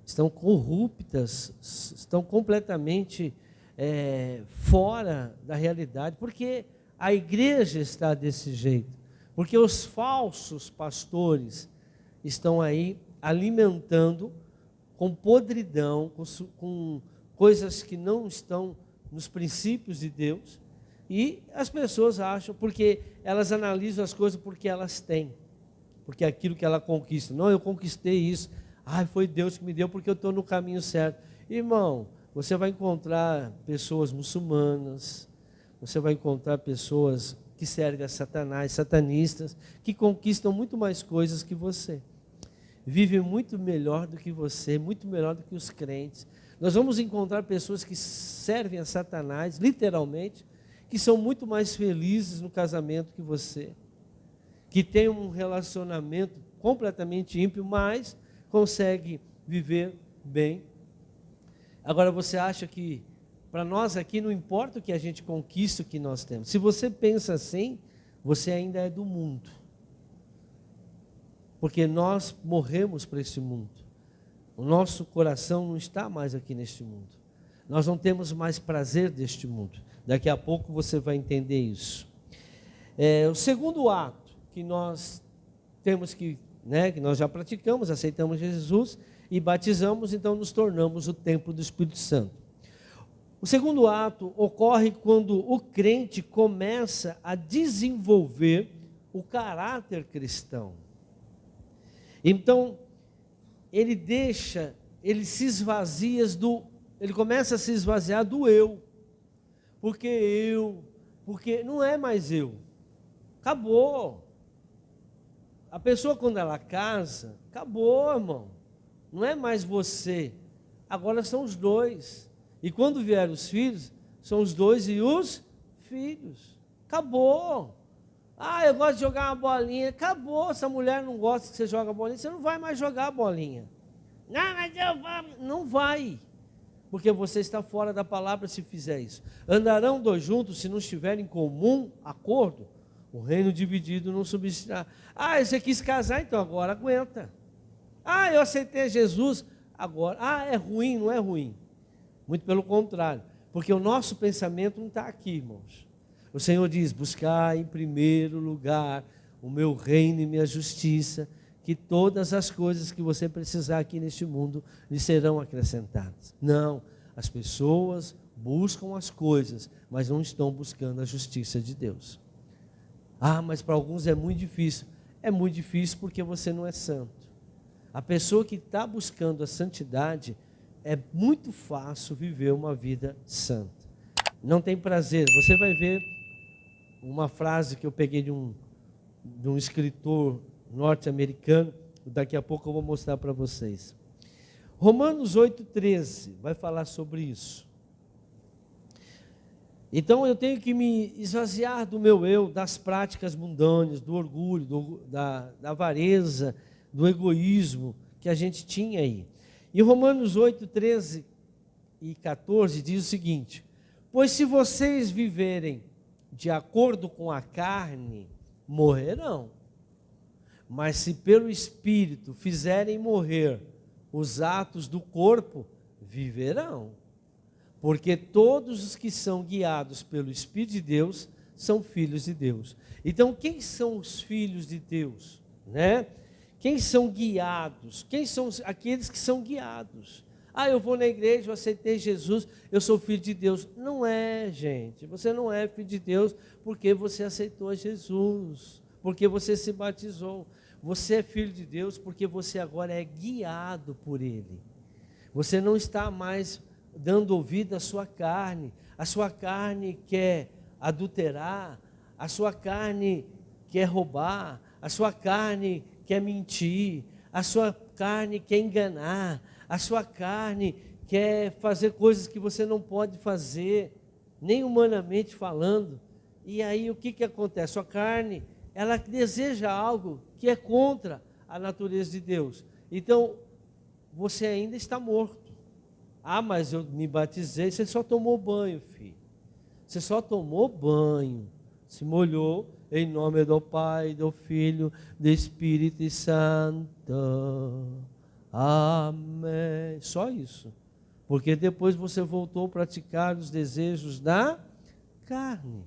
estão corruptas, estão completamente fora da realidade, porque a igreja está desse jeito, porque os falsos pastores estão aí alimentando com podridão, com coisas que não estão nos princípios de Deus, e as pessoas acham, porque elas analisam as coisas porque elas têm, porque é aquilo que ela conquista. Não, eu conquistei isso, foi Deus que me deu porque eu estou no caminho certo. Irmão, você vai encontrar pessoas muçulmanas, você vai encontrar pessoas que servem a Satanás, satanistas, que conquistam muito mais coisas que você, vivem muito melhor do que você, muito melhor do que os crentes. Nós vamos encontrar pessoas que servem a Satanás, literalmente, que são muito mais felizes no casamento que você, que tem um relacionamento completamente ímpio, mas consegue viver bem. Agora você acha que para nós aqui não importa o que a gente conquista, o que nós temos. Se você pensa assim, você ainda é do mundo. Porque nós morremos para esse mundo. O nosso coração não está mais aqui neste mundo. Nós não temos mais prazer deste mundo. Daqui a pouco você vai entender isso. O segundo ato que nós temos que nós já praticamos, aceitamos Jesus e batizamos, então nos tornamos o templo do Espírito Santo. O segundo ato ocorre quando o crente começa a desenvolver o caráter cristão. Então, ele começa a se esvaziar do eu. Porque não é mais eu. Acabou. A pessoa quando ela casa, acabou, irmão. Não é mais você. Agora são os dois. E quando vierem os filhos, são os dois e os filhos. Acabou. Eu gosto de jogar uma bolinha. Acabou. Se a mulher não gosta que você joga bolinha, você não vai mais jogar a bolinha. Não, mas eu vou. Não vai. Porque você está fora da palavra se fizer isso. Andarão dois juntos se não estiverem em comum acordo? O reino dividido não subsistirá. Você quis casar, então agora aguenta. Eu aceitei Jesus, agora. É ruim, não é ruim. Muito pelo contrário. Porque o nosso pensamento não está aqui, irmãos. O Senhor diz, buscar em primeiro lugar o meu reino e minha justiça, que todas as coisas que você precisar aqui neste mundo lhe serão acrescentadas. Não, as pessoas buscam as coisas, mas não estão buscando a justiça de Deus. Mas para alguns é muito difícil. É muito difícil porque você não é santo. A pessoa que está buscando a santidade, é muito fácil viver uma vida santa. Não tem prazer. Você vai ver uma frase que eu peguei de um escritor norte-americano. Daqui a pouco eu vou mostrar para vocês. Romanos 8,13 vai falar sobre isso. Então eu tenho que me esvaziar do meu eu, das práticas mundâneas, do orgulho, da avareza, do egoísmo que a gente tinha aí. E Romanos 8,13 e 14 diz o seguinte: pois se vocês viverem de acordo com a carne, morrerão. Mas se pelo Espírito fizerem morrer os atos do corpo, viverão. Porque todos os que são guiados pelo Espírito de Deus são filhos de Deus. Então, quem são os filhos de Deus? Né? Quem são guiados? Quem são aqueles que são guiados? Ah, eu vou na igreja, eu aceitei Jesus, eu sou filho de Deus. Não é, gente. Você não é filho de Deus porque você aceitou Jesus, porque você se batizou. Você é filho de Deus porque você agora é guiado por Ele. Você não está mais dando ouvido à sua carne. A sua carne quer adulterar, a sua carne quer roubar, a sua carne quer mentir, a sua carne quer enganar, a sua carne quer fazer coisas que você não pode fazer, nem humanamente falando. E aí o que acontece? Sua carne, ela deseja algo que é contra a natureza de Deus. Então, você ainda está morto. Ah, mas eu me batizei. Você só tomou banho, filho. Você só tomou banho. Se molhou em nome do Pai, do Filho, do Espírito Santo. Amém. Só isso. Porque depois você voltou a praticar os desejos da carne.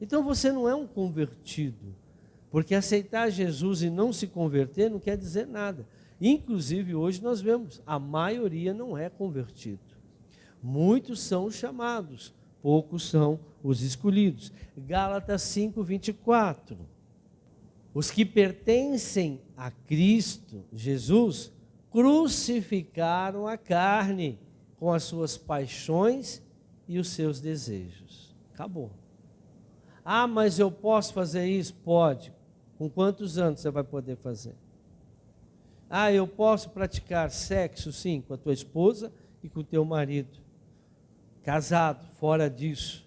Então você não é um convertido. Porque aceitar Jesus e não se converter não quer dizer nada. Inclusive, hoje nós vemos, a maioria não é convertido. Muitos são os chamados, poucos são os escolhidos. Gálatas 5:24. Os que pertencem a Cristo Jesus crucificaram a carne com as suas paixões e os seus desejos. Acabou. Ah, mas eu posso fazer isso? Pode. Com quantos anos você vai poder fazer? Ah, eu posso praticar sexo, sim, com a tua esposa e com o teu marido. Casado, fora disso.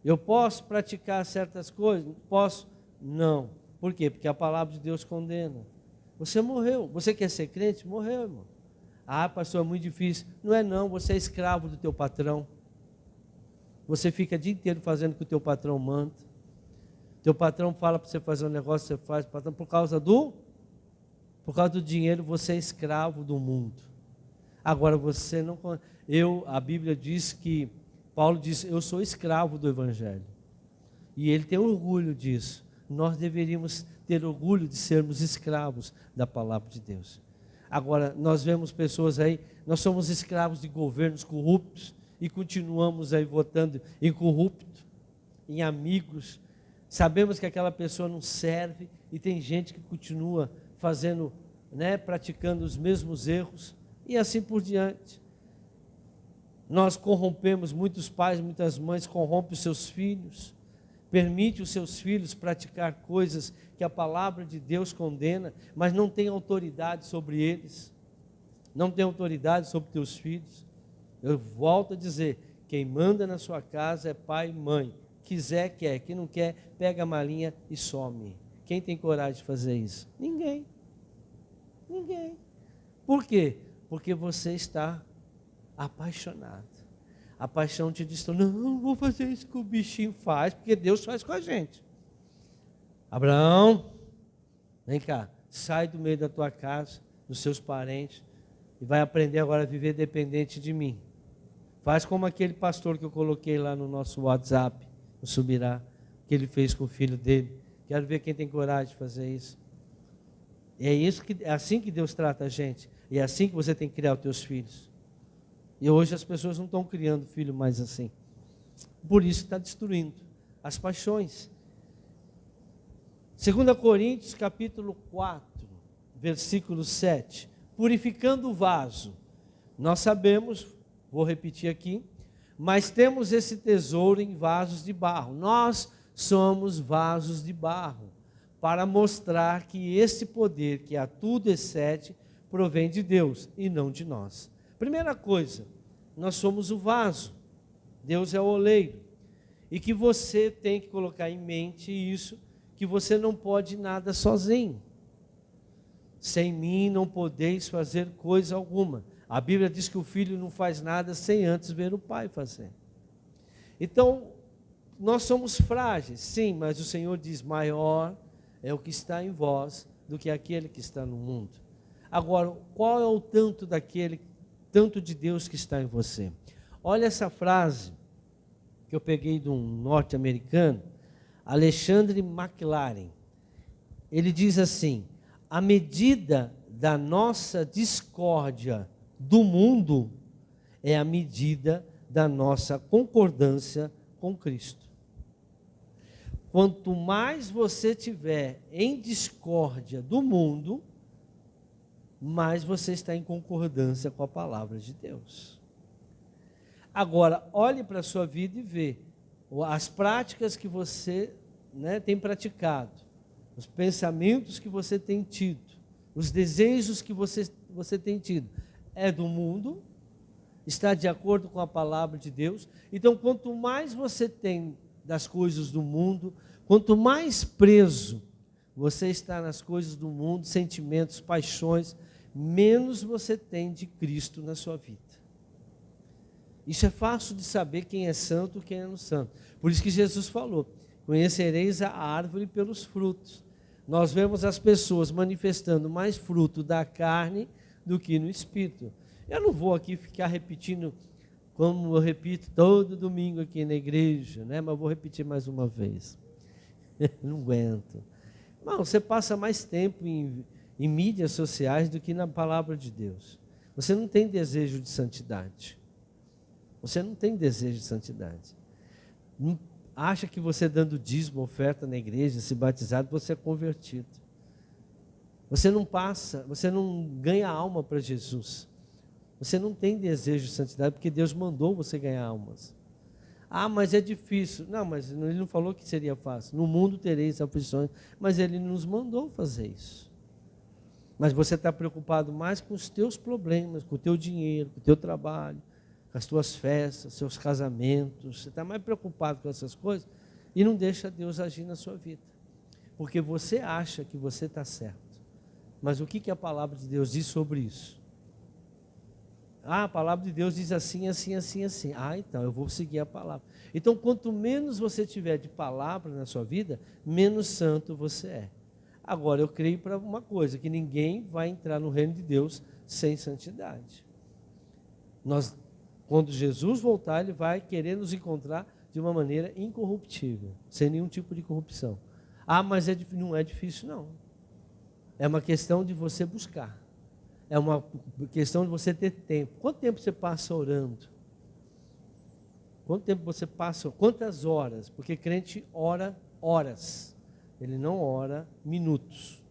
Eu posso praticar certas coisas? Posso? Não. Por quê? Porque a palavra de Deus condena. Você morreu. Você quer ser crente? Morreu, irmão. Ah, pastor, é muito difícil. Não é não, você é escravo do teu patrão. Você fica o dia inteiro fazendo o que o teu patrão manda. Teu patrão fala para você fazer um negócio, você faz, patrão, por causa do dinheiro, você é escravo do mundo. Agora você não... a Bíblia diz que, Paulo diz, eu sou escravo do Evangelho. E ele tem orgulho disso. Nós deveríamos ter orgulho de sermos escravos da palavra de Deus. Agora, nós vemos pessoas aí, nós somos escravos de governos corruptos e continuamos aí votando em corrupto, em amigos. Sabemos que aquela pessoa não serve e tem gente que continua fazendo, praticando os mesmos erros e assim por diante. Nós corrompemos, muitos pais, muitas mães corrompem os seus filhos, permite os seus filhos praticar coisas que a palavra de Deus condena, mas não tem autoridade sobre eles, não tem autoridade sobre teus filhos. Eu volto a dizer, quem manda na sua casa é pai e mãe. Quiser, quer. Quem não quer, pega a malinha e some. Quem tem coragem de fazer isso? Ninguém. Ninguém. Por quê? Porque você está apaixonado. A paixão te diz, não vou fazer isso que o bichinho faz, porque Deus faz com a gente. Abraão, vem cá, sai do meio da tua casa, dos seus parentes, e vai aprender agora a viver dependente de mim. Faz como aquele pastor que eu coloquei lá no nosso WhatsApp, no Subirá, que ele fez com o filho dele. Quero ver quem tem coragem de fazer isso. É assim que Deus trata a gente. E é assim que você tem que criar os teus filhos. E hoje as pessoas não estão criando filho mais assim. Por isso está destruindo as paixões. 2 Coríntios capítulo 4, versículo 7. Purificando o vaso. Nós sabemos, vou repetir aqui, mas temos esse tesouro em vasos de barro. Nós somos vasos de barro, para mostrar que esse poder que a tudo excede provém de Deus e não de nós. Primeira coisa, nós somos o vaso, Deus é o oleiro, e que você tem que colocar em mente isso, que você não pode nada sozinho. Sem mim não podeis fazer coisa alguma. A Bíblia diz que o filho não faz nada sem antes ver o pai fazer. Então, nós somos frágeis, sim, mas o Senhor diz, maior é o que está em vós do que aquele que está no mundo. Agora, qual é o tanto de Deus que está em você? Olha essa frase que eu peguei de um norte-americano, Alexandre McLaren. Ele diz assim, a medida da nossa discórdia do mundo é a medida da nossa concordância com Cristo. Quanto mais você tiver em discórdia do mundo, mais você está em concordância com a palavra de Deus. Agora, olhe para a sua vida e vê as práticas que você tem praticado, os pensamentos que você tem tido, os desejos que você tem tido. É do mundo? Está de acordo com a palavra de Deus? Então, quanto mais você tem das coisas do mundo, quanto mais preso você está nas coisas do mundo, sentimentos, paixões, menos você tem de Cristo na sua vida. Isso é fácil de saber quem é santo e quem é não santo. Por isso que Jesus falou, conhecereis a árvore pelos frutos. Nós vemos as pessoas manifestando mais fruto da carne do que no espírito. Eu não vou aqui ficar repetindo, como eu repito todo domingo aqui na igreja, mas vou repetir mais uma vez. Não aguento. Não, você passa mais tempo em mídias sociais do que na palavra de Deus. Você não tem desejo de santidade. Você não tem desejo de santidade. Não acha que você dando dízimo, oferta na igreja, se batizado, você é convertido. Você não ganha alma para Jesus. Você não tem desejo de santidade, porque Deus mandou você ganhar almas. Ah, mas é difícil. Não, mas ele não falou que seria fácil. No mundo tereis aflições, mas ele nos mandou fazer isso. Mas você está preocupado mais com os teus problemas, com o teu dinheiro, com o teu trabalho, com as tuas festas, seus casamentos. Você está mais preocupado com essas coisas e não deixa Deus agir na sua vida. Porque você acha que você está certo. Mas o que a palavra de Deus diz sobre isso? Ah, a palavra de Deus diz assim, assim, assim, assim. Ah, então eu vou seguir a palavra. Então, quanto menos você tiver de palavra na sua vida, menos santo você é. Agora, eu creio para uma coisa, que ninguém vai entrar no reino de Deus sem santidade. Quando Jesus voltar, Ele vai querer nos encontrar de uma maneira incorruptível, sem nenhum tipo de corrupção. Ah, mas não é difícil, não. É uma questão de você buscar. É uma questão de você ter tempo. Quanto tempo você passa orando? Quanto tempo você passa? Quantas horas? Porque crente ora horas. Ele não ora minutos.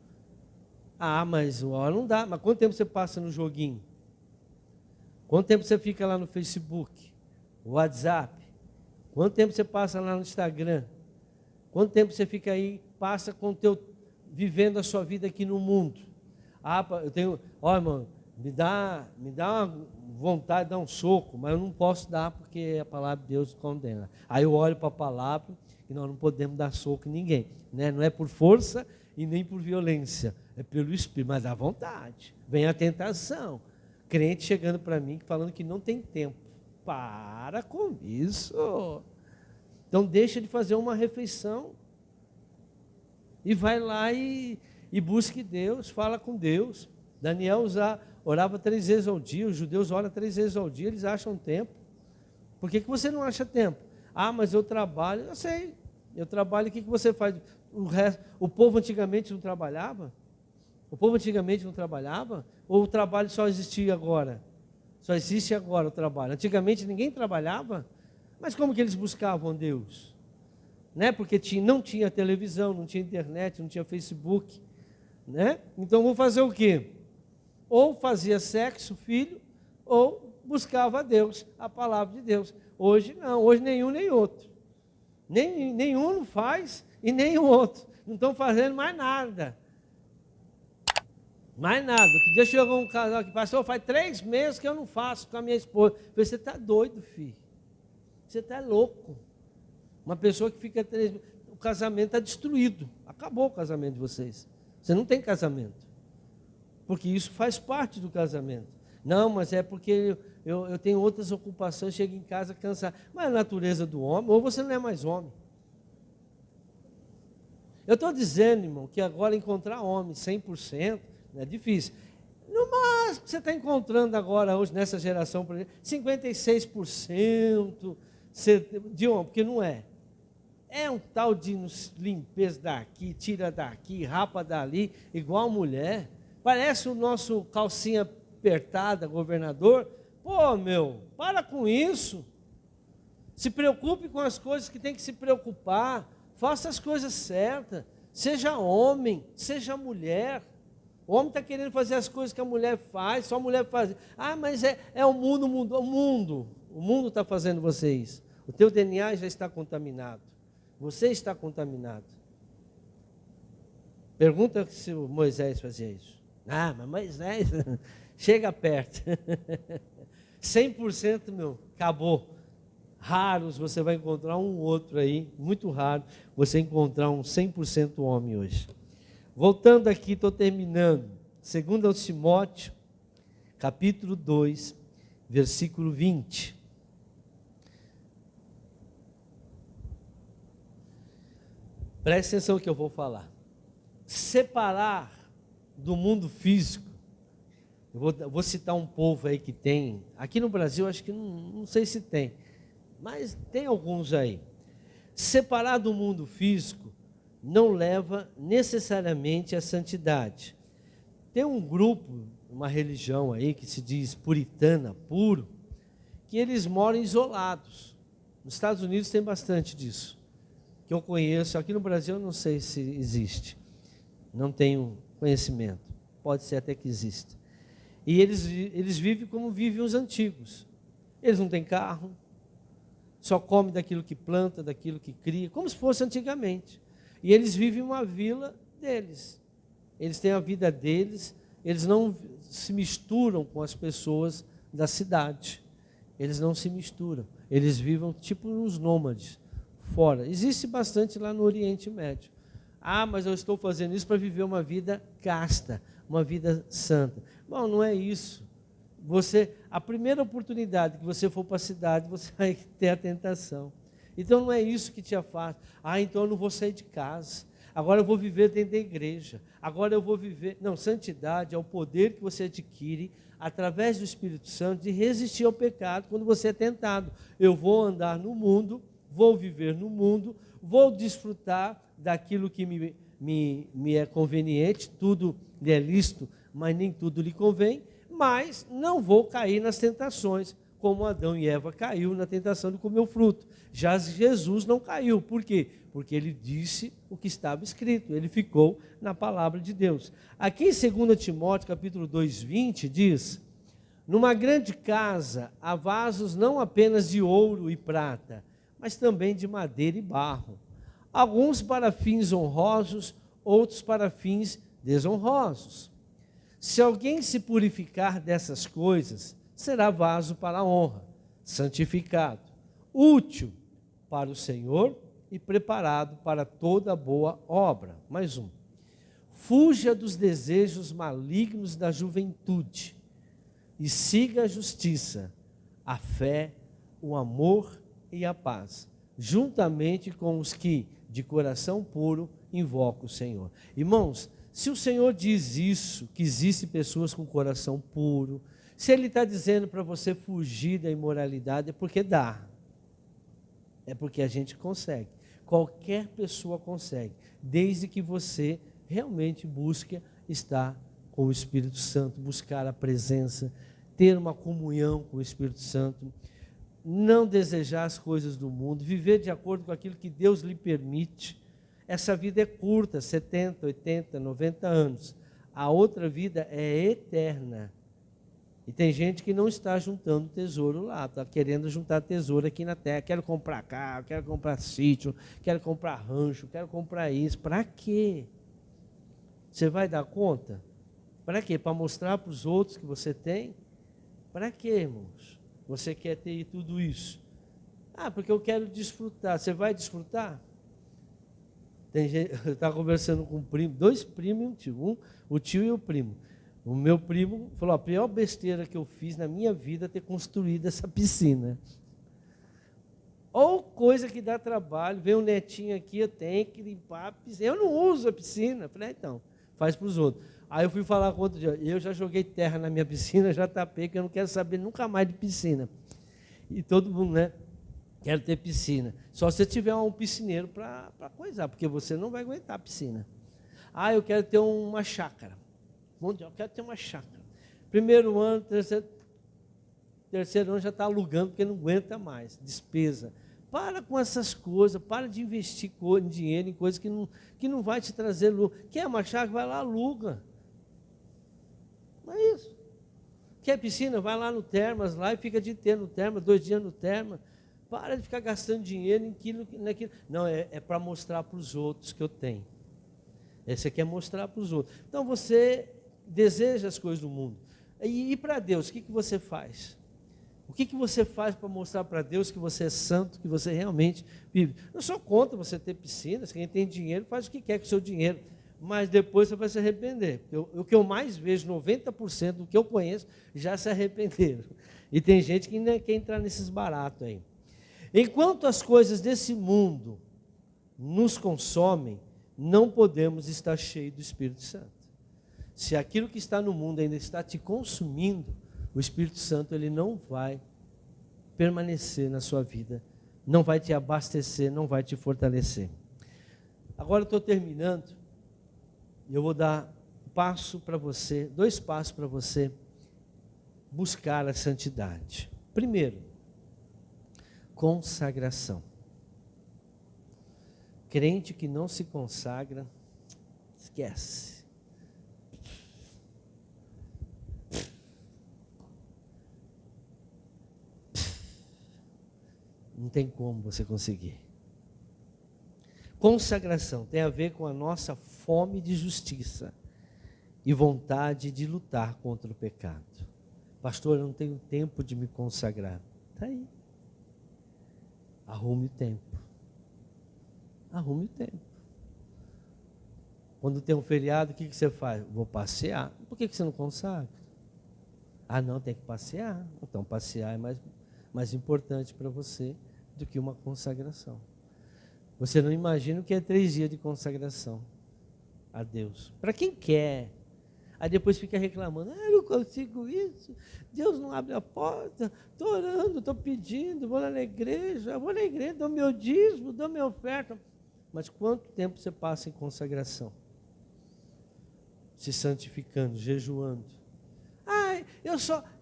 Ah, mas uma hora não dá. Mas quanto tempo você passa no joguinho? Quanto tempo você fica lá no Facebook? WhatsApp? Quanto tempo você passa lá no Instagram? Quanto tempo você fica aí, passa vivendo a sua vida aqui no mundo? Ah, eu tenho, irmão, me dá uma vontade de dar um soco, mas eu não posso dar porque a palavra de Deus condena. Aí eu olho para a palavra e nós não podemos dar soco em ninguém, Não é por força e nem por violência, é pelo Espírito, mas dá vontade. Vem a tentação. Crente chegando para mim falando que não tem tempo. Para com isso. Então deixa de fazer uma refeição e vai lá e busque Deus, fala com Deus. Daniel orava 3 vezes ao dia, os judeus oram 3 vezes ao dia, eles acham tempo. Por que você não acha tempo? Ah, mas eu trabalho, eu sei, eu trabalho, o que você faz? O povo antigamente não trabalhava? O povo antigamente não trabalhava? Ou o trabalho só existia agora? Só existe agora o trabalho. Antigamente ninguém trabalhava, mas como que eles buscavam Deus? Porque não tinha televisão, não tinha internet, não tinha Facebook. Então vou fazer o quê? Ou fazia sexo, filho, ou buscava a Deus, a palavra de Deus. Hoje não, hoje nenhum nem outro. Nenhum não faz e nem o outro. não estão fazendo mais nada. Mais nada. Outro dia chegou um casal que pastor, faz 3 meses que eu não faço com a minha esposa. Eu falei, você está doido, filho. Você está louco. Uma pessoa que fica 3 meses, o casamento está destruído. Acabou o casamento de vocês. Você não tem casamento. Porque isso faz parte do casamento. Não, mas é porque eu tenho outras ocupações, chego em casa cansado. Mas é a natureza do homem, ou você não é mais homem. Eu estou dizendo, irmão, que agora encontrar homem 100% é difícil. No máximo que você está encontrando agora, hoje, nessa geração, por exemplo, 56% de homem, porque não é. É um tal de limpeza daqui, tira daqui, rapa dali, igual mulher. Parece o nosso calcinha apertada, governador. Pô, meu, para com isso. Se preocupe com as coisas que tem que se preocupar. Faça as coisas certas. Seja homem, seja mulher. O homem está querendo fazer as coisas que a mulher faz, só a mulher faz. Ah, mas é o mundo. O mundo está fazendo você isso. O teu DNA já está contaminado. Você está contaminado. Pergunta se o Moisés fazia isso. Ah, mas Moisés, chega perto. 100%, meu, acabou. Raros você vai encontrar um outro aí, muito raro você encontrar um 100% homem hoje. Voltando aqui, estou terminando. 2 Timóteo, capítulo 2, versículo 20. Preste atenção no que eu vou falar. Separar do mundo físico. Eu vou citar um povo aí que tem. Aqui no Brasil, acho que não sei se tem. Mas tem alguns aí. Separar do mundo físico não leva necessariamente à santidade. Tem um grupo, uma religião aí que se diz puritana, puro, que eles moram isolados. Nos Estados Unidos tem bastante disso, que eu conheço. Aqui no Brasil eu não sei se existe. Não tenho conhecimento. Pode ser até que exista. E eles vivem como vivem os antigos. Eles não têm carro, só comem daquilo que planta, daquilo que cria, como se fosse antigamente. E eles vivem uma vila deles. Eles têm a vida deles, eles não se misturam com as pessoas da cidade. Eles não se misturam. Eles vivem tipo uns nômades, fora. Existe bastante lá no Oriente Médio. Ah, mas eu estou fazendo isso para viver uma vida casta, uma vida santa. Bom, não é isso. A primeira oportunidade que você for para a cidade, você vai ter a tentação. Então não é isso que te afasta. Ah, então eu não vou sair de casa. Agora eu vou viver dentro da igreja. Agora eu vou viver... Não, santidade é o poder que você adquire através do Espírito Santo de resistir ao pecado quando você é tentado. Eu vou andar no mundo, vou viver no mundo, vou desfrutar daquilo que me é conveniente, tudo lhe é lícito, mas nem tudo lhe convém, mas não vou cair nas tentações, como Adão e Eva caiu na tentação de comer o fruto. Já Jesus não caiu, por quê? Porque ele disse o que estava escrito, ele ficou na palavra de Deus. Aqui em 2 Timóteo, capítulo 2, 20, diz: numa grande casa há vasos não apenas de ouro e prata, mas também de madeira e barro, alguns para fins honrosos, outros para fins desonrosos. Se alguém se purificar dessas coisas, será vaso para a honra, santificado, útil para o Senhor e preparado para toda boa obra. Mais um. Fuja dos desejos malignos da juventude e siga a justiça, a fé, o amor e a paz, juntamente com os que, de coração puro, invocam o Senhor. Irmãos, se o Senhor diz isso, que existem pessoas com coração puro, se Ele está dizendo para você fugir da imoralidade, é porque dá. É porque a gente consegue. Qualquer pessoa consegue, desde que você realmente busque estar com o Espírito Santo, buscar a presença, ter uma comunhão com o Espírito Santo, não desejar as coisas do mundo, viver de acordo com aquilo que Deus lhe permite. Essa vida é curta, 70, 80, 90 anos. A outra vida é eterna. E tem gente que não está juntando tesouro lá, está querendo juntar tesouro aqui na terra. Quero comprar carro, quero comprar sítio, quero comprar rancho, quero comprar isso. Para quê? Você vai dar conta? Para quê? Para mostrar para os outros que você tem? Para quê, irmãos? Você quer ter tudo isso? Ah, porque eu quero desfrutar. Você vai desfrutar? Tem gente, eu estava conversando com um primo, dois primos e um tio. O tio e o primo. O meu primo falou, a pior besteira que eu fiz na minha vida é ter construído essa piscina. Ou coisa que dá trabalho, vem um netinho aqui, eu tenho que limpar a piscina. Eu não uso a piscina. Falei, então, faz para os outros. Aí eu fui falar com outro dia, eu já joguei terra na minha piscina, já tapei, que eu não quero saber nunca mais de piscina. E todo mundo, né? Quero ter piscina. Só se você tiver um piscineiro para coisar, porque você não vai aguentar a piscina. Ah, eu quero ter uma chácara. Eu quero ter uma chácara. Primeiro ano, terceiro ano já está alugando, porque não aguenta mais. Despesa. Para com essas coisas, para de investir dinheiro em coisas que não vai te trazer lucro. Quer uma chácara? Vai lá, aluga. Não é isso. Quer piscina? Vai lá no Termas, lá e fica de ter no Termas, 2 dias no Termas. Para de ficar gastando dinheiro naquilo. Não, é para mostrar para os outros que eu tenho. Você quer mostrar para os outros. Então você deseja as coisas do mundo. E para Deus, o que você faz? O que você faz para mostrar para Deus que você é santo, que você realmente vive? Eu sou contra você ter piscina. Se quem tem dinheiro faz o que quer com o seu dinheiro. Mas depois você vai se arrepender. O que eu mais vejo, 90% do que eu conheço, já se arrependeram. E tem gente que ainda quer entrar nesses baratos aí. Enquanto as coisas desse mundo nos consomem, não podemos estar cheios do Espírito Santo. Se aquilo que está no mundo ainda está te consumindo, o Espírito Santo ele não vai permanecer na sua vida, não vai te abastecer, não vai te fortalecer. Agora eu estou terminando, e eu vou dar um passo para você, 2 passos para você buscar a santidade. Primeiro, consagração. Crente que não se consagra, esquece. Não tem como você conseguir. Consagração tem a ver com a nossa fome de justiça e vontade de lutar contra o pecado. Pastor, eu não tenho tempo de me consagrar. Está aí. Arrume o tempo. Arrume o tempo. Quando tem um feriado, o que você faz? Vou passear. Por que você não consagra? Ah, não, tem que passear. Então, passear é mais importante para você do que uma consagração. Você não imagina o que é 3 dias de consagração a Deus. Para quem quer. Aí depois fica reclamando, eu não consigo isso, Deus não abre a porta, estou orando, estou pedindo, vou lá na igreja, dou meu dízimo, dou minha oferta. Mas quanto tempo você passa em consagração? Se santificando, jejuando. Ai,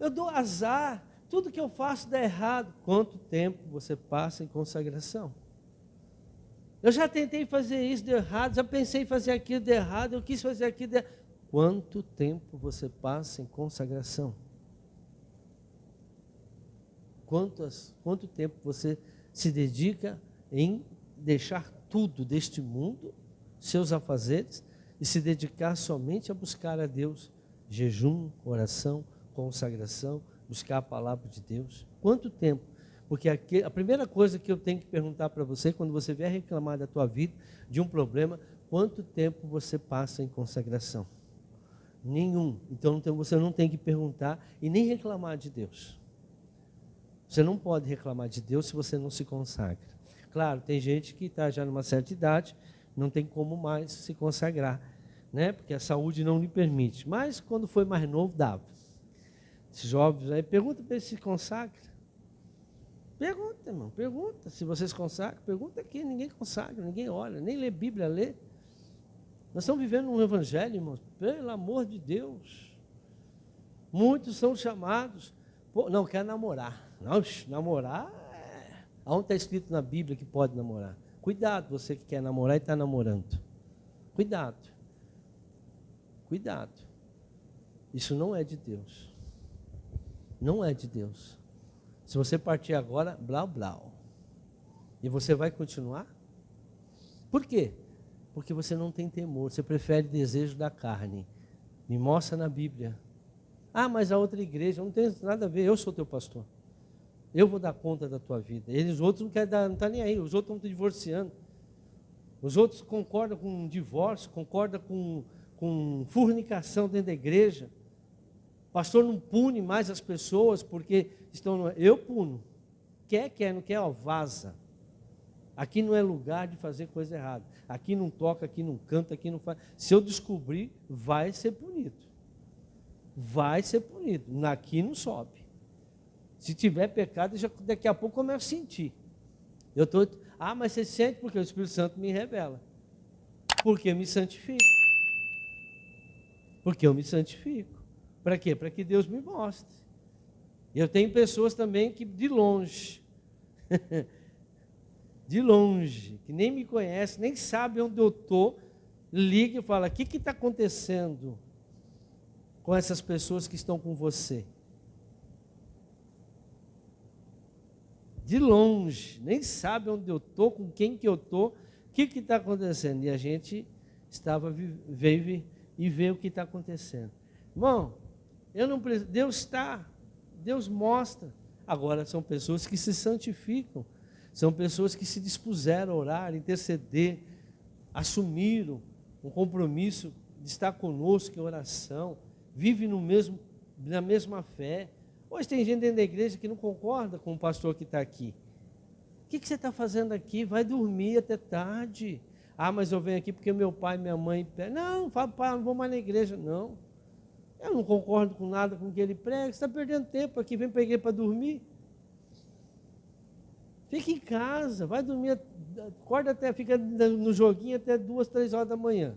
eu dou azar, tudo que eu faço dá errado. Quanto tempo você passa em consagração? Eu já tentei fazer isso, deu errado, já pensei em fazer aquilo, deu errado, eu quis fazer aquilo, deu errado. Quanto tempo você passa em consagração? Quanto tempo você se dedica em deixar tudo deste mundo, seus afazeres, e se dedicar somente a buscar a Deus? Jejum, oração, consagração, buscar a palavra de Deus. Quanto tempo? Porque a primeira coisa que eu tenho que perguntar para você, quando você vier reclamar da tua vida, de um problema, quanto tempo você passa em consagração? Nenhum. Então você não tem que perguntar e nem reclamar de Deus. Você não pode reclamar de Deus se você não se consagra. Claro, tem gente que está já numa certa idade, não tem como mais se consagrar, né? Porque a saúde não lhe permite. Mas quando foi mais novo, dava. Esses jovens aí, pergunta para ele se consagra. Pergunta, irmão, pergunta. Se vocês consagram, pergunta aqui. Ninguém consagra, ninguém olha, nem lê Bíblia, lê. Nós estamos vivendo um evangelho, irmãos, pelo amor de Deus. Muitos são chamados, não, quer namorar. Não, namorar, aonde está escrito na Bíblia que pode namorar? Cuidado, você que quer namorar e está namorando. Cuidado. Cuidado. Isso não é de Deus. não é de Deus. Se você partir agora, blá, blá. E você vai continuar? Por quê? Porque você não tem temor, você prefere desejo da carne. Me mostra na Bíblia. Ah, mas a outra igreja, não tem nada a ver, eu sou teu pastor. Eu vou dar conta da tua vida. Os outros não querem dar, não estão nem aí, os outros estão te divorciando. Os outros concordam com divórcio, concordam com fornicação dentro da igreja. O pastor não pune mais as pessoas porque estão... Eu puno. Quer, não quer, ó, vaza. Aqui não é lugar de fazer coisa errada. Aqui não toca, aqui não canta, aqui não faz. Se eu descobrir, vai ser punido. Vai ser punido. Aqui não sobe. Se tiver pecado, daqui a pouco eu começo a sentir. Mas você sente porque o Espírito Santo me revela. Porque eu me santifico. Porque eu me santifico. Para quê? Para que Deus me mostre. Eu tenho pessoas também que de longe, que nem me conhecem, nem sabem onde eu estou, liga e fala, o que está acontecendo com essas pessoas que estão com você? De longe, nem sabe onde eu estou, com quem que eu estou, o que está acontecendo. E a gente veio e vê o que está acontecendo. Irmão, Deus mostra. Agora são pessoas que se santificam, são pessoas que se dispuseram a orar, interceder, assumiram um compromisso de estar conosco em oração, vivem na mesma fé. Hoje tem gente dentro da igreja que não concorda com o pastor que está aqui. O que você está fazendo aqui? Vai dormir até tarde. Ah, mas eu venho aqui porque meu pai e minha mãe... Não, não vou mais na igreja. Não, eu não concordo com nada com o que ele prega. Você está perdendo tempo aqui, vem para a igreja para dormir. Fica em casa, vai dormir, fica no joguinho até 2, 3 horas da manhã.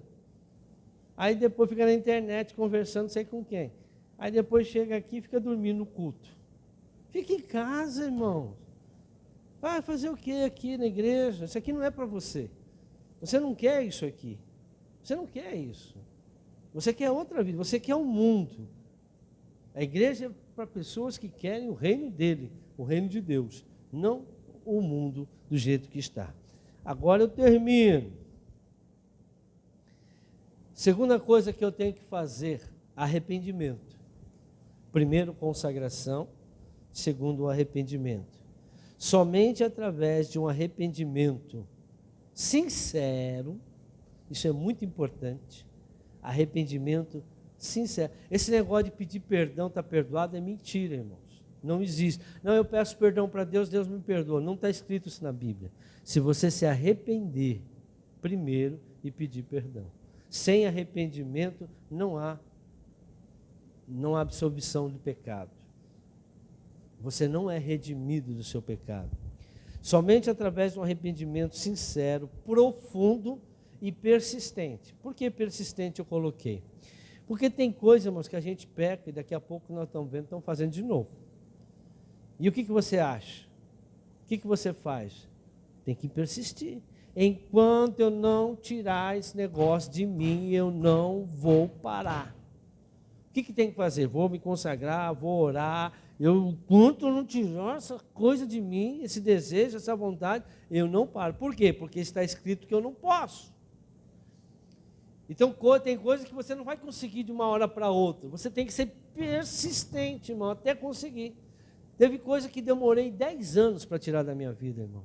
Aí depois fica na internet conversando, não sei com quem. Aí depois chega aqui e fica dormindo no culto. Fica em casa, irmão. Vai fazer o que aqui na igreja? Isso aqui não é para você. Você não quer isso aqui. Você não quer isso. Você quer outra vida, você quer um mundo. A igreja é para pessoas que querem o reino dele, o reino de Deus, não o mundo do jeito que está. Agora eu termino. Segunda coisa que eu tenho que fazer, arrependimento. Primeiro, consagração. Segundo, o arrependimento. Somente através de um arrependimento sincero, isso é muito importante, arrependimento sincero. Esse negócio de pedir perdão, está perdoado, é mentira, irmãos. Não existe. Não, eu peço perdão para Deus, Deus me perdoa. Não está escrito isso na Bíblia. Se você se arrepender primeiro e pedir perdão. Sem arrependimento não há absolvição de pecado. Você não é redimido do seu pecado. Somente através de um arrependimento sincero, profundo e persistente. Por que persistente eu coloquei? Porque tem coisas, irmãos, que a gente peca e daqui a pouco nós estamos vendo, estão fazendo de novo. E o que você acha? O que você faz? Tem que persistir. Enquanto eu não tirar esse negócio de mim, eu não vou parar. O que tem que fazer? Vou me consagrar, vou orar. Enquanto eu não tirar essa coisa de mim, esse desejo, essa vontade, eu não paro. Por quê? Porque está escrito que eu não posso. Então, tem coisas que você não vai conseguir de uma hora para outra. Você tem que ser persistente, irmão, até conseguir. Teve coisa que demorei 10 anos para tirar da minha vida, irmão.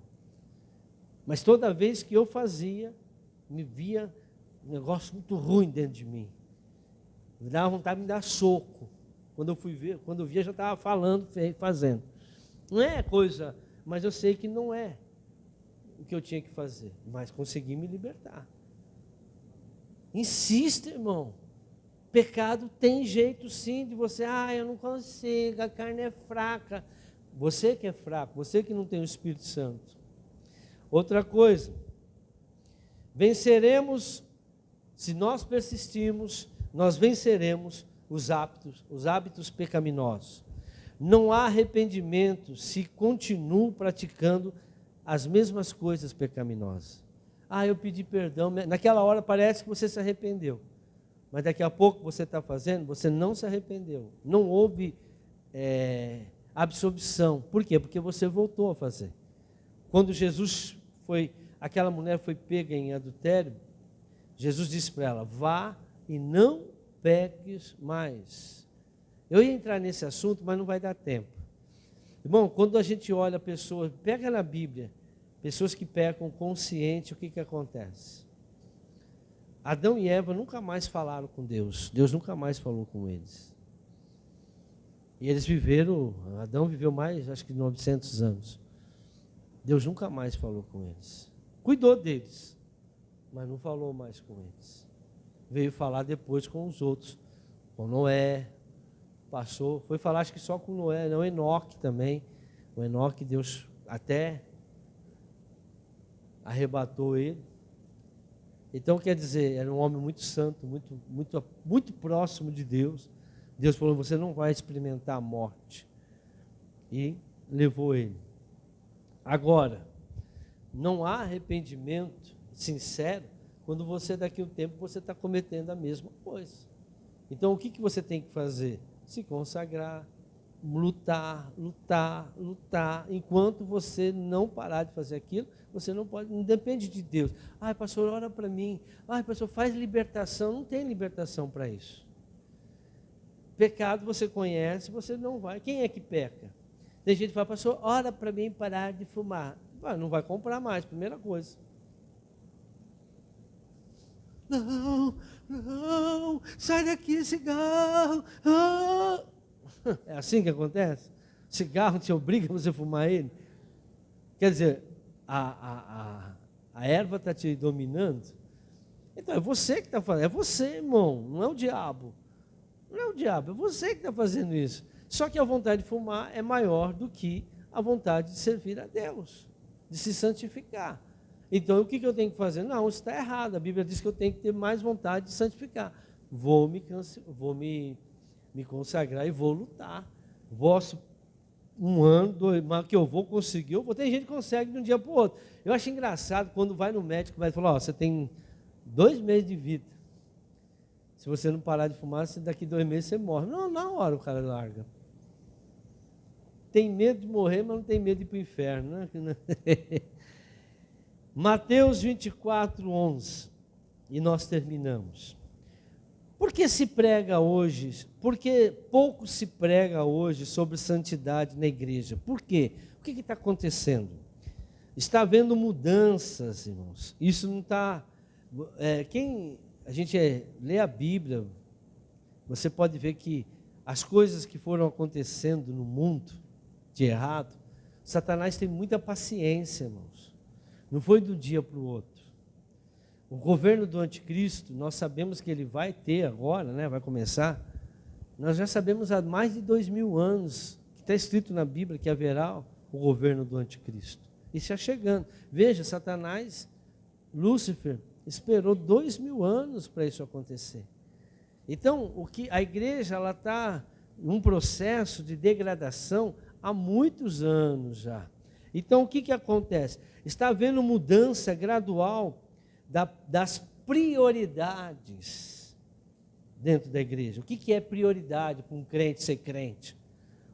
Mas toda vez que eu fazia, me via um negócio muito ruim dentro de mim. Me dava vontade de me dar soco. Quando eu via, já estava falando, fazendo. Não é coisa, mas eu sei que não é o que eu tinha que fazer. Mas consegui me libertar. Insista, irmão. Pecado tem jeito sim de você, eu não consigo, a carne é fraca. Você que é fraco, você que não tem o Espírito Santo. Outra coisa, venceremos, se nós persistirmos, nós venceremos os hábitos pecaminosos. Não há arrependimento se continuo praticando as mesmas coisas pecaminosas. Eu pedi perdão, naquela hora parece que você se arrependeu, mas daqui a pouco você está fazendo, você não se arrependeu, não houve absorção. Por quê? Porque você voltou a fazer. Quando aquela mulher foi pega em adultério, Jesus disse para ela: vá e não peques mais. Eu ia entrar nesse assunto, mas não vai dar tempo. Irmão, quando a gente olha pessoas, pega na Bíblia, pessoas que pecam consciente, o que acontece? Adão e Eva nunca mais falaram com Deus. Deus nunca mais falou com eles. E eles Adão viveu mais, acho que 900 anos. Deus nunca mais falou com eles. Cuidou deles, mas não falou mais com eles. Veio falar depois com os outros, com Noé. Foi falar acho que só com Noé, não, Enoque também. O Enoque, Deus até arrebatou ele. Então, quer dizer, era um homem muito santo, muito próximo de Deus. Deus falou: você não vai experimentar a morte. E levou ele. Agora, não há arrependimento sincero quando você, daqui a um tempo, você está cometendo a mesma coisa. Então, o que você tem que fazer? Se consagrar, lutar. Enquanto você não parar de fazer aquilo, você não pode, não depende de Deus. Ai, pastor, ora para mim. Ai, pastor, faz libertação. Não tem libertação para isso. Pecado você conhece, você não vai. Quem é que peca? Tem gente que fala: pastor, ora para mim parar de fumar. Não vai comprar mais, primeira coisa. Não, sai daqui, cigarro. Ah. É assim que acontece? Cigarro te obriga a você fumar ele? Quer dizer, a erva está te dominando? Então é você que está fazendo, é você, irmão, não é o diabo. Não é o diabo, é você que está fazendo isso. Só que a vontade de fumar é maior do que a vontade de servir a Deus, de se santificar. Então, o que eu tenho que fazer? Não, isso está errado. A Bíblia diz que eu tenho que ter mais vontade de santificar. Vou me consagrar e vou lutar. Um ano, 2, mas que eu vou conseguir. Tem gente que consegue de um dia para o outro. Eu acho engraçado quando vai no médico, vai falar: você tem 2 meses de vida. Se você não parar de fumar, daqui 2 meses você morre. Não, na hora o cara larga. Tem medo de morrer, mas não tem medo de ir para o inferno. Né? Mateus 24, 11. E nós terminamos. Por que se prega hoje? Porque pouco se prega hoje sobre santidade na igreja. Por quê? O que está acontecendo? Está havendo mudanças, irmãos. Isso não está... a gente lê a Bíblia, você pode ver que as coisas que foram acontecendo no mundo de errado, Satanás tem muita paciência, irmãos. Não foi de um dia para o outro. O governo do anticristo, nós sabemos que ele vai ter agora, né, vai começar. Nós já sabemos há mais de 2000 anos, que está escrito na Bíblia que haverá o governo do anticristo. E está chegando. Veja, Satanás, Lúcifer, esperou 2000 anos para isso acontecer. Então, a igreja está num processo de degradação há muitos anos já. Então, o que acontece? Está havendo mudança gradual das prioridades dentro da igreja. O que é prioridade para um crente ser crente?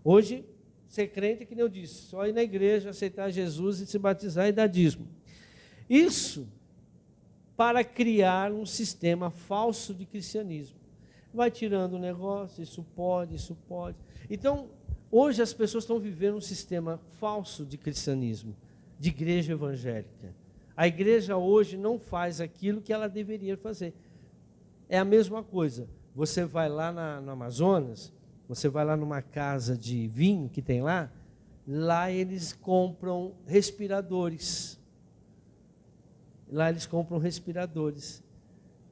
Hoje, ser crente é que nem eu disse, só ir na igreja, aceitar Jesus e se batizar e dar dízimo. Isso para criar um sistema falso de cristianismo. Vai tirando o negócio, isso pode. Então, hoje as pessoas estão vivendo um sistema falso de cristianismo, de igreja evangélica. A igreja hoje não faz aquilo que ela deveria fazer. É a mesma coisa. Você vai lá no Amazonas, você vai lá numa casa de vinho que tem lá eles compram respiradores.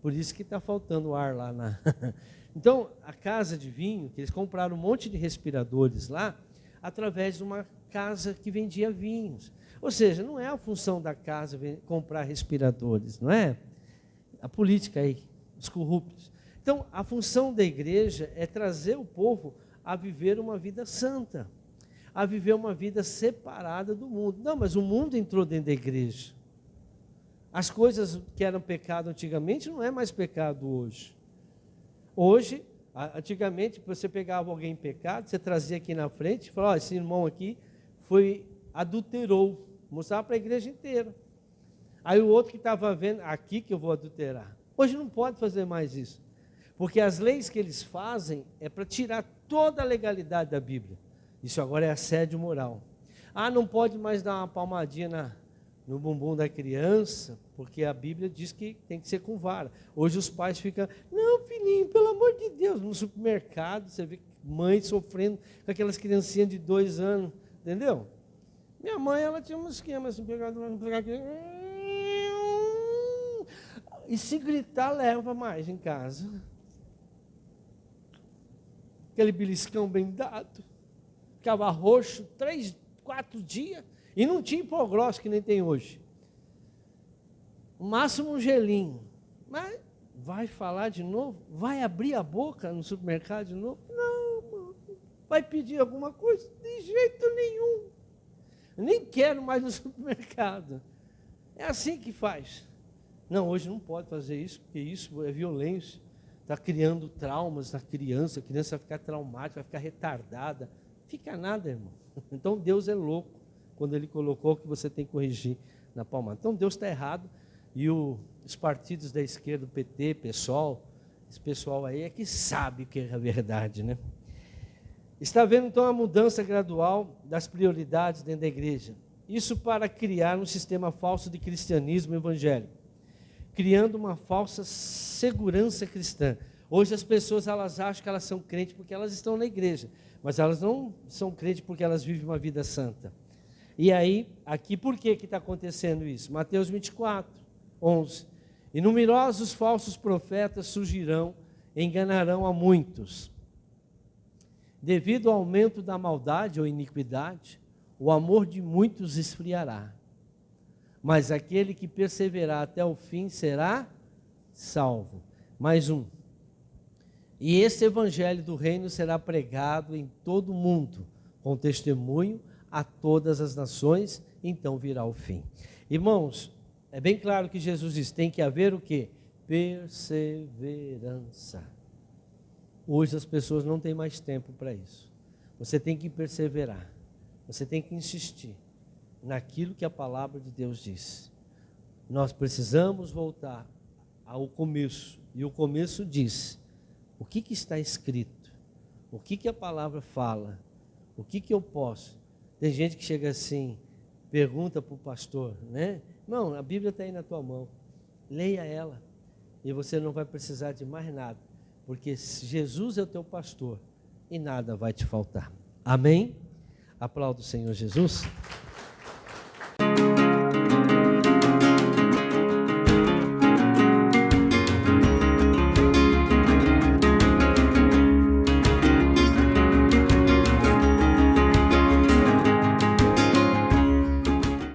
Por isso que está faltando ar lá. Então, a casa de vinho, que eles compraram um monte de respiradores lá, através de uma casa que vendia vinhos. Ou seja, não é a função da casa comprar respiradores, não é? A política aí, os corruptos. Então, a função da igreja é trazer o povo a viver uma vida santa, a viver uma vida separada do mundo. Não, mas o mundo entrou dentro da igreja. As coisas que eram pecado antigamente não é mais pecado hoje. Hoje, Antigamente, você pegava alguém em pecado, você trazia aqui na frente e falava, esse irmão aqui adulterou. Mostrava para a igreja inteira. Aí o outro que estava vendo, aqui que eu vou adulterar. Hoje não pode fazer mais isso. Porque as leis que eles fazem é para tirar toda a legalidade da Bíblia. Isso agora é assédio moral. Não pode mais dar uma palmadinha no bumbum da criança, porque a Bíblia diz que tem que ser com vara. Hoje os pais ficam, não, filhinho, pelo amor de Deus, no supermercado, você vê mãe sofrendo com aquelas criancinhas de 2 anos, entendeu? Minha mãe, ela tinha um esquema assim, pegar aqui, e se gritar, leva mais em casa. Aquele beliscão bem dado, ficava roxo 3, 4 dias, e não tinha hipoglós que nem tem hoje. O máximo um gelinho. Mas vai falar de novo? Vai abrir a boca no supermercado de novo? Não, mano. Vai pedir alguma coisa? De jeito nenhum. Eu nem quero mais no supermercado. É assim que faz. Não, hoje não pode fazer isso, porque isso é violência. Está criando traumas na criança, a criança vai ficar traumática, vai ficar retardada. Fica nada, irmão. Então Deus é louco quando Ele colocou que você tem que corrigir na palmada. Então Deus está errado e os partidos da esquerda, o PT, PSOL, esse pessoal aí é que sabe o que é a verdade, né? Está havendo então a mudança gradual das prioridades dentro da igreja. Isso para criar um sistema falso de cristianismo evangélico, criando uma falsa segurança cristã. Hoje as pessoas elas acham que elas são crentes porque elas estão na igreja, mas elas não são crentes porque elas vivem uma vida santa. E aí, aqui, por que está acontecendo isso? Mateus 24, 11. E numerosos falsos profetas surgirão, enganarão a muitos. Devido ao aumento da maldade ou iniquidade, o amor de muitos esfriará. Mas aquele que perseverar até o fim será salvo. Mais um. E esse evangelho do reino será pregado em todo o mundo, com testemunho a todas as nações, então virá o fim. Irmãos, é bem claro que Jesus diz, tem que haver o quê? Perseverança. Hoje as pessoas não têm mais tempo para isso. Você tem que perseverar. Você tem que insistir naquilo que a palavra de Deus diz. Nós precisamos voltar ao começo. E o começo diz, o que está escrito? O que a palavra fala? O que eu posso? Tem gente que chega assim, pergunta para o pastor, né? Não, a Bíblia está aí na tua mão. Leia ela. E você não vai precisar de mais nada. Porque Jesus é o teu pastor e nada vai te faltar. Amém? Aplauda o Senhor Jesus.